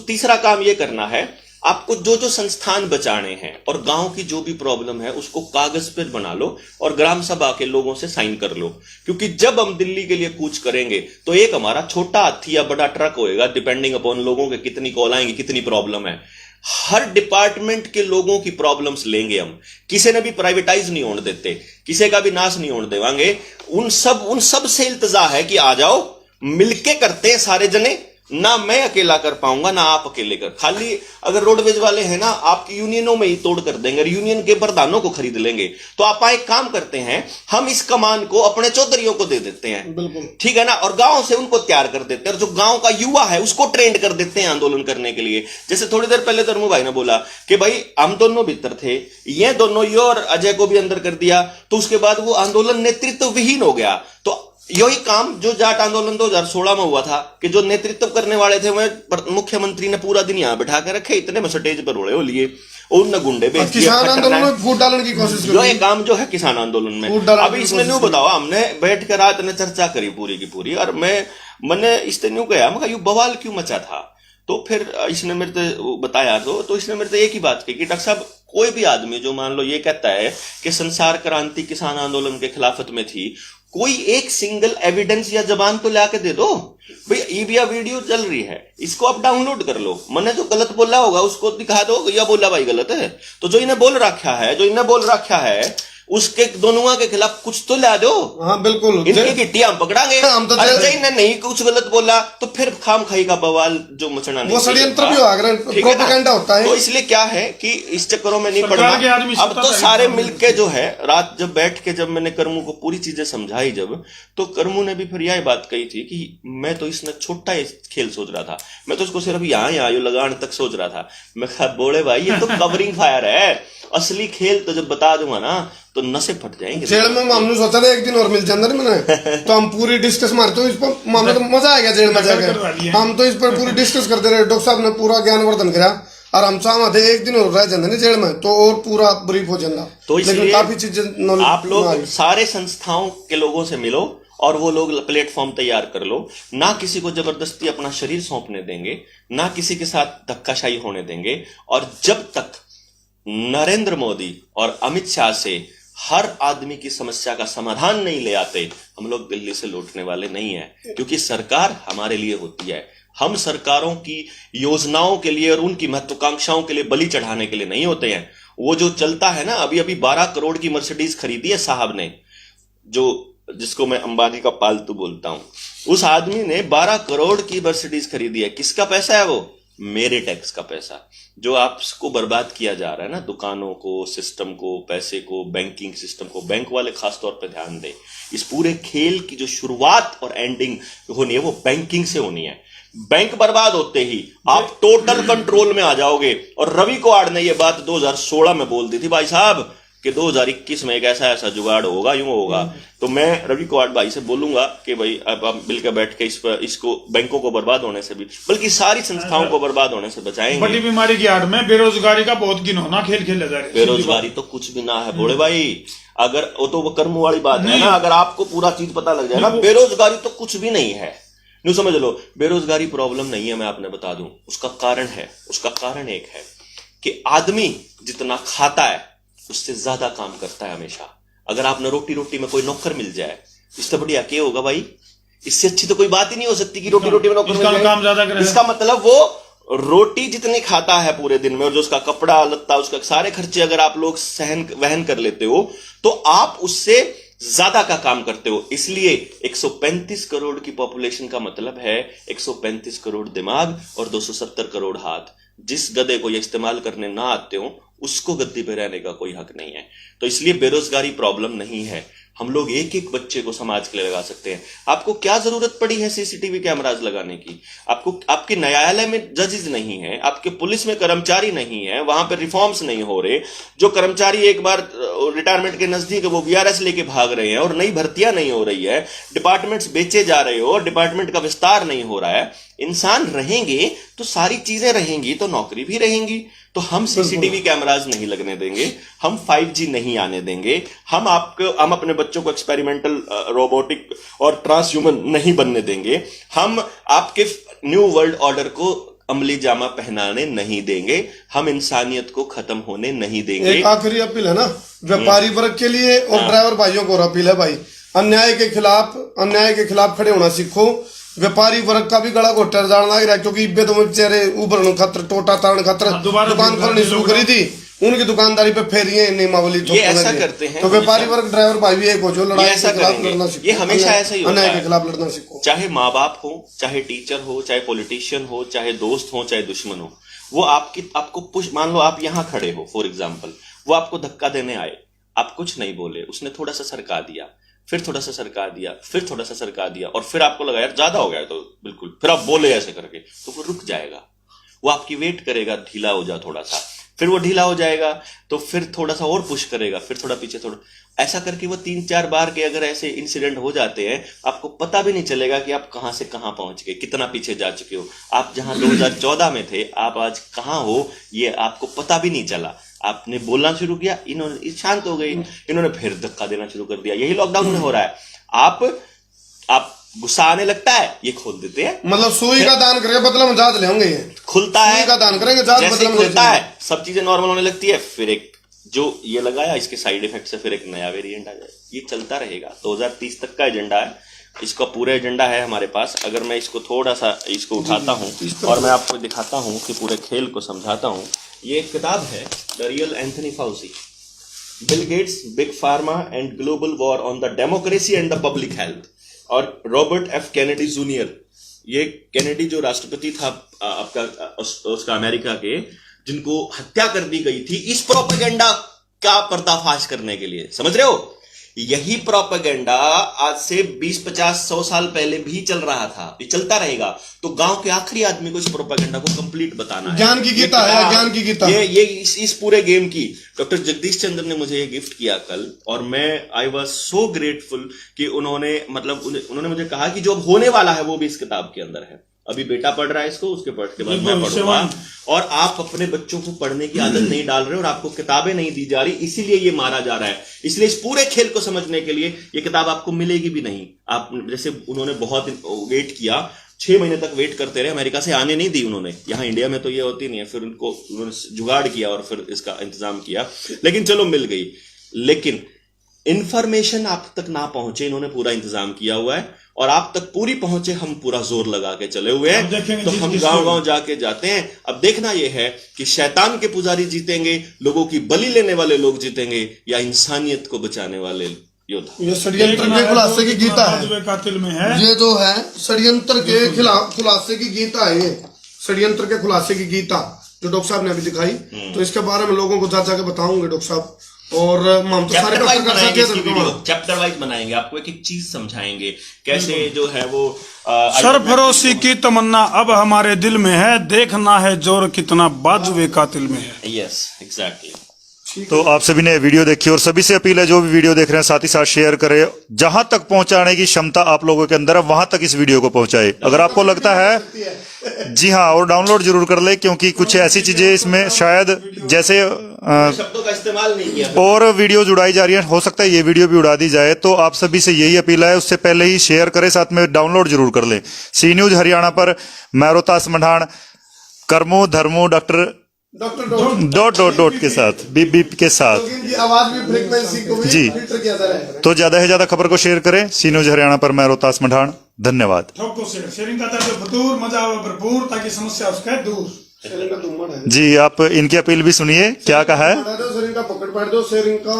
तीसरा काम ये करना है, आपको जो संस्थान बचाने हैं और गांव की जो भी प्रॉब्लम है उसको कागज पर बना लो और ग्राम सभा के लोगों से साइन कर लो। क्योंकि जब हम दिल्ली के लिए कूच करेंगे तो एक हमारा छोटा हाथी या बड़ा ट्रक होएगा, डिपेंडिंग अपॉन लोगों के कितनी कॉल आएंगी, कितनी प्रॉब्लम है। हर डिपार्टमेंट के लोगों की प्रॉब्लम्स लेंगे हम, किसी ने भी प्राइवेटाइज नहीं होने देते, किसी का भी नाश नहीं होने देवांगे। उन सब से इल्तजा है कि आ जाओ, मिलके करते हैं सारे जने, ना मैं अकेला कर पाऊंगा ना आप अकेले कर, खाली अगर रोडवेज वाले हैं ना आपकी यूनियनों में ही तोड़ कर देंगे, यूनियन के प्रधानों को खरीद लेंगे। तो आप एक काम करते हैं, हम इस कमान को अपने चौधरियों को दे देते हैं, बिल्कुल ठीक है ना, और गांव से उनको तैयार कर देते हैं, और जो गांव का युवा है उसको ट्रेंड कर देते हैं आंदोलन करने के लिए। जैसे थोड़ी देर पहले धर्मू भाई ने बोला कि भाई हम दोनों भीतर थे, ये दोनों ये और अजय को भी अंदर कर दिया, तो उसके बाद वो आंदोलन नेतृत्व विहीन हो गया। तो यही काम जो जाट आंदोलन 2016 में हुआ था कि जो नेतृत्व करने वाले थे वह मुख्यमंत्री ने पूरा दिन यहां बैठा के रखे, इतने में स्टेज पर उड़े हो लिए, उन गुंडे बेच दिए। किसान आंदोलन में फूट डालने की कोशिश जो ये काम जो है किसान आंदोलन में, अभी इसमें न्यू बताओ, हमने बैठ कर रात ने चर्चा करी पूरी की पूरी, और मैंने इसने न्यू कहा मैं यू बवाल क्यों मचा था। तो फिर इसने मेरे से बताया, तो इसने मेरे से एक ही बात कही कि डॉक्टर साहब कोई भी आदमी जो मान लो ये कहता है कि संसार क्रांति किसान आंदोलन के खिलाफत में थी, कोई एक सिंगल एविडेंस या जबान तो लाके दे दो भाई। ईबिया वीडियो चल रही है, इसको आप डाउनलोड कर लो, मैंने जो गलत बोला होगा उसको दिखा दो, या बोला भाई गलत है, तो जो इन्हें बोल रखा है उसके दोनों के खिलाफ कुछ तो ला दो। हाँ बिल्कुल, इनकी गिट्टी हम पकड़ांगे। हम तो इन्हें नहीं कुछ गलत बोला तो फिर खाम खाई का बवाल जो मचना नहीं, वो षड्यंत्र भी प्रोपेगेंडा होता है। तो इसलिए क्या है कि इस चक्करों में नहीं पड़ना। अब तो सारे मिलके जो है रात जब बैठ के जब मैंने कर्मू को पूरी चीजें समझाई जब, तो कर्मू ने भी फिर यह बात कही थी कि मैं तो इसने छोटा खेल सोच रहा था, मैं तो इसको सिर्फ यहाँ लगान तक सोच रहा था। मैं कहा बोले भाई ये तो कवरिंग फायर है, असली खेल तो जब बता दूंगा ना तो नशे फट जाएंगे। जेल में हमने सोचा था एक दिन और मिल जाता मैंने तो हम पूरी डिस्कस मारते हो इस पर मामला, तो मजा आएगा जेल में जाकर। हम तो इस पर पूरी डिस्कस करते रहे, डॉक्टर साहब ने पूरा ज्ञानवर्धन करा और हम चाहते एक दिन और रह जाते नहीं जेल में तो और पूरा ब्रीफ हो जाता। तो इसलिए काफी चीजें आप लोग सारे संस्थाओं के लोगों से मिलो और वो लोग प्लेटफॉर्म तैयार कर लो, ना किसी को जबरदस्ती अपना शरीर सौंपने देंगे, ना किसी के साथ धक्काशाही होने देंगे। और जब तक नरेंद्र मोदी और अमित शाह से हर आदमी की समस्या का समाधान नहीं ले आते, हम लोग दिल्ली से लौटने वाले नहीं हैं, क्योंकि सरकार हमारे लिए होती है। हम सरकारों की योजनाओं के लिए और उनकी महत्वाकांक्षाओं के लिए बलि चढ़ाने के लिए नहीं होते हैं। वो जो चलता है ना, अभी 12 करोड़ की मर्सिडीज खरीदी है साहब ने, जिसको मैं अंबानी का पालतू बोलता हूं, उस आदमी ने 12 करोड़ की मर्सिडीज खरीदी है। किसका पैसा है वो? मेरे टैक्स का पैसा, जो आपको बर्बाद किया जा रहा है ना, दुकानों को, सिस्टम को, पैसे को, बैंकिंग सिस्टम को। बैंक वाले खास तौर पे ध्यान दें, इस पूरे खेल की जो शुरुआत और एंडिंग होनी है वो बैंकिंग से होनी है। बैंक बर्बाद होते ही आप टोटल कंट्रोल में आ जाओगे। और रवि कुमार ने ये बात 2016 में बोल दी थी भाई साहब कि 2021 में एक ऐसा जुगाड़ होगा, यूं होगा। तो मैं रवि कुमार भाई से बोलूंगा कि भाई अब आप मिलकर बैठ के इसको बैंकों को बर्बाद होने से भी, बल्कि सारी संस्थाओं को बर्बाद होने से बचाएंगे। बड़ी बीमारी की आड़ में बेरोजगारी का बहुत घिनौना खेल खेला जा रहा है। बेरोजगारी तो कुछ भी ना है बोले भाई, अगर वो तो कर्म वाली बात है ना, अगर आपको पूरा चीज पता लग जाए ना, बेरोजगारी तो कुछ भी नहीं है। न्यू समझ लो, बेरोजगारी प्रॉब्लम नहीं है, मैं आपने बता दूं उसका कारण है। उसका कारण एक है कि आदमी जितना खाता है उससे ज्यादा काम करता है हमेशा। अगर आपने रोटी में कोई नौकर मिल जाए, इससे बढ़िया क्या होगा भाई? इससे अच्छी तो कोई बात ही नहीं हो सकती कि रोटी में नौकर मिल जाए। काम ज्यादा करे। इसका मतलब वो रोटी जितनी खाता है पूरे दिन में, और जो उसका कपड़ा लत्ता, उसका सारे खर्चे अगर आप लोग वहन कर लेते हो तो आप उससे ज्यादा का काम करते हो। इसलिए 135 करोड़ की पॉपुलेशन का मतलब है 135 करोड़ दिमाग और 270 करोड़ हाथ। जिस गधे को ये इस्तेमाल करने ना आते हो उसको गद्दी पे रहने का कोई हक नहीं है। तो इसलिए बेरोजगारी प्रॉब्लम नहीं है। हम लोग एक एक बच्चे को समाज के लिए लगा सकते हैं। आपको क्या जरूरत पड़ी है सीसीटीवी कैमरास लगाने की? आपके न्यायालय में जजेस नहीं है, आपके पुलिस में कर्मचारी नहीं है, वहां पर रिफॉर्म्स नहीं हो रहे। जो कर्मचारी एक बार रिटायरमेंट के नजदीक है वो वीआरएस लेके भाग रहे हैं और नई भर्तियां नहीं हो रही है, डिपार्टमेंट्स बेचे जा रहे हो और डिपार्टमेंट का विस्तार नहीं हो रहा है। इंसान रहेंगे तो सारी चीजें रहेंगी, तो नौकरी भी रहेंगी। तो हम सीसीटीवी कैमरास नहीं लगने देंगे, हम 5G नहीं आने देंगे, हम अपने बच्चों को एक्सपेरिमेंटल रोबोटिक और ट्रांसह्यूमन नहीं बनने देंगे, हम आपके न्यू वर्ल्ड ऑर्डर को अमली जामा पहनाने नहीं देंगे, हम इंसानियत को खत्म होने नहीं देंगे। एक आखिरी अपील है ना व्यापारी वर्ग के लिए और ड्राइवर भाइयों को अपील है, भाई अन्याय के खिलाफ खड़े होना सीखो। व्यापारी वर्ग का भी गला घोटर जाना लग रहा है, क्योंकि इब्बे तो बेचारे उभरने खातर टोटा तारण खातर दुकान खोलनी शुरू करी थी उनकी दुकानदारी पे फिर ये नियमावली ये ऐसा करते हैं तो व्यापारी वर्ग ड्राइवर भाई भी एक हो जो लड़ाई ऐसा के खिलाफ करेंगे। लड़ना सीखो, ये हमेशा ऐसा ही होता अन्याय है। के खिलाफ लड़ना सीखो। चाहे माँ बाप हो, चाहे टीचर हो, चाहे पॉलिटिशियन हो, चाहे दोस्त हो, चाहे दुश्मन हो, वो आपको पुश, मान लो आप यहाँ खड़े हो फॉर एग्जाम्पल, वो आपको धक्का देने आए, आप कुछ नहीं बोले, उसने थोड़ा सा सरका दिया, फिर थोड़ा सा सरका दिया, फिर थोड़ा सा सरका दिया, और फिर आपको लगा यार ज्यादा हो गया तो बिल्कुल, फिर आप बोले ऐसे करके, तो वो रुक जाएगा, वो आपकी वेट करेगा, ढीला हो जा थोड़ा सा, फिर वो ढीला हो जाएगा तो फिर थोड़ा सा और पुश करेगा, फिर थोड़ा पीछे, थोड़ा ऐसा करके वो 3-4 बार के अगर ऐसे इंसिडेंट हो जाते हैं, आपको पता भी नहीं चलेगा कि आप कहां से कहां पहुंच गए, कितना पीछे जा चुके हो। आप जहां 2014 में थे, आप आज कहां हो ये आपको पता भी नहीं चला। आपने बोलना शुरू किया, इन्होंने शांत हो गई, इन्होंने फिर धक्का देना शुरू कर दिया। यही लॉकडाउन में हो रहा है। आप गुस्सा आने लगता है, ये खोल देते हैं, मतलब सुई का दान करेंगे बदला में जात ले होंगे, ये खुलता है, सुई का दान करेंगे जात जैसे बदला में खुलता जात है, सब चीजें नॉर्मल होने लगती है, फिर एक जो ये लगाया इसके साइड इफेक्ट से फिर एक नया वेरिएंट आ जाए। ये चलता रहेगा। 2030 तक का एजेंडा है, इसका पूरा एजेंडा है हमारे पास। अगर मैं इसको थोड़ा सा इसको उठाता हूं और मैं आपको दिखाता हूं कि पूरे खेल को समझाता हूं। ये एक किताब है, the real Anthony Fauci, Bill Gates, big pharma and global war on the democracy and the public health, और रॉबर्ट एफ कैनेडी जूनियर। ये कैनेडी जो राष्ट्रपति था आपका उसका अमेरिका के, जिनको हत्या कर दी गई थी इस प्रोपेगेंडा का पर्दाफाश करने के लिए, समझ रहे हो? यही प्रोपेगेंडा आज से 20-50-100 साल पहले भी चल रहा था, ये चलता रहेगा। तो गांव के आखिरी आदमी को इस प्रोपेगेंडा को कंप्लीट बताना है। ज्ञान की गीता है, ज्ञान की गीता। ये इस पूरे गेम की डॉक्टर जगदीश चंद्र ने मुझे ये गिफ्ट किया कल, और मैं आई वॉज सो ग्रेटफुल कि उन्होंने मुझे कहा कि जो अब होने वाला है वो भी इस किताब के अंदर है। अभी बेटा पढ़ रहा है इसको, उसके पढ़ के बाद मैं पढ़ूंगा। और आप अपने बच्चों को पढ़ने की आदत नहीं डाल रहे और आपको किताबें नहीं दी जा रही, इसीलिए ये मारा जा रहा है। इसलिए इस पूरे खेल को समझने के लिए ये किताब आपको मिलेगी भी नहीं। आप जैसे उन्होंने बहुत वेट किया, 6 महीने तक वेट करते रहे, अमेरिका से आने नहीं दी उन्होंने। यहाँ इंडिया में तो ये होती नहीं है। फिर उन्होंने जुगाड़ किया और फिर इसका इंतजाम किया, लेकिन चलो मिल गई। लेकिन इंफॉर्मेशन आप तक ना पहुंचे, इन्होंने पूरा इंतजाम किया हुआ है, और आप तक पूरी पहुंचे, हम पूरा जोर लगा के चले हुए हैं। तो हम गांव-गांव जाके जाते हैं। अब देखना यह है कि शैतान के पुजारी जीतेंगे, लोगों की बलि लेने वाले लोग जीतेंगे, या इंसानियत को बचाने वाले योद्धा। ये षड्यंत्र के खुलासे की गीता है, कातिल में है। ये जो है षड्यंत्र के खिलाफ खुलासे की गीता है, ये षड्यंत्र के खुलासे की गीता जो डॉक्टर साहब ने अभी दिखाई। तो इसके बारे में लोगों को जा जाके बताऊंगे डॉक्टर साहब, और हम तो सारे चैप्टर वाइज बनाएंगे, आपको एक एक चीज समझाएंगे कैसे जो है वो सरफरोशी की तमन्ना अब हमारे दिल में है, देखना है जोर कितना बाजुए कातिल में है। Yes exactly. तो आप सभी ने वीडियो देखी, और सभी से अपील है जो भी वीडियो देख रहे हैं साथ ही साथ शेयर करें। जहां तक पहुंचाने की क्षमता आप लोगों के अंदर है वहां तक इस वीडियो को पहुंचाए। अगर आपको लगता है, जी हाँ, और डाउनलोड जरूर कर ले, क्योंकि कुछ ऐसी चीजें इसमें शायद जैसे शब्दों का इस्तेमाल नहीं किया और वीडियो उड़ाई जा रही है, हो सकता है ये वीडियो भी उड़ा दी जाए। तो आप सभी से यही अपील है, उससे पहले ही शेयर करें, साथ में डाउनलोड जरूर कर लें। सी न्यूज हरियाणा पर मैं रोहतास मंडाण, कर्मो धर्मो डॉक्टर डॉट के साथ बीप के साथ इनकी आवाज भी फ्रीक्वेंसी को भी जी। फिल्टर किया जा रहा है। तो ज्यादा से ज्यादा खबर को शेयर करें। सी न्यूज हरियाणा पर मैं रोहतास मंडाण, धन्यवाद। ठोको शेयरिंग का दर्ज भरपूर, मजा आवे भरपूर, ताकि समस्या उसका दूर। शेयरिंग का तुम है जी, आप इनकी अपील भी सुनिए, क्या कहा है। शेयरिंग का पकड़ बैठ दो, शेयरिंग का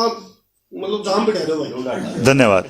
मतलब जाम बिठा दो भाई। धन्यवाद।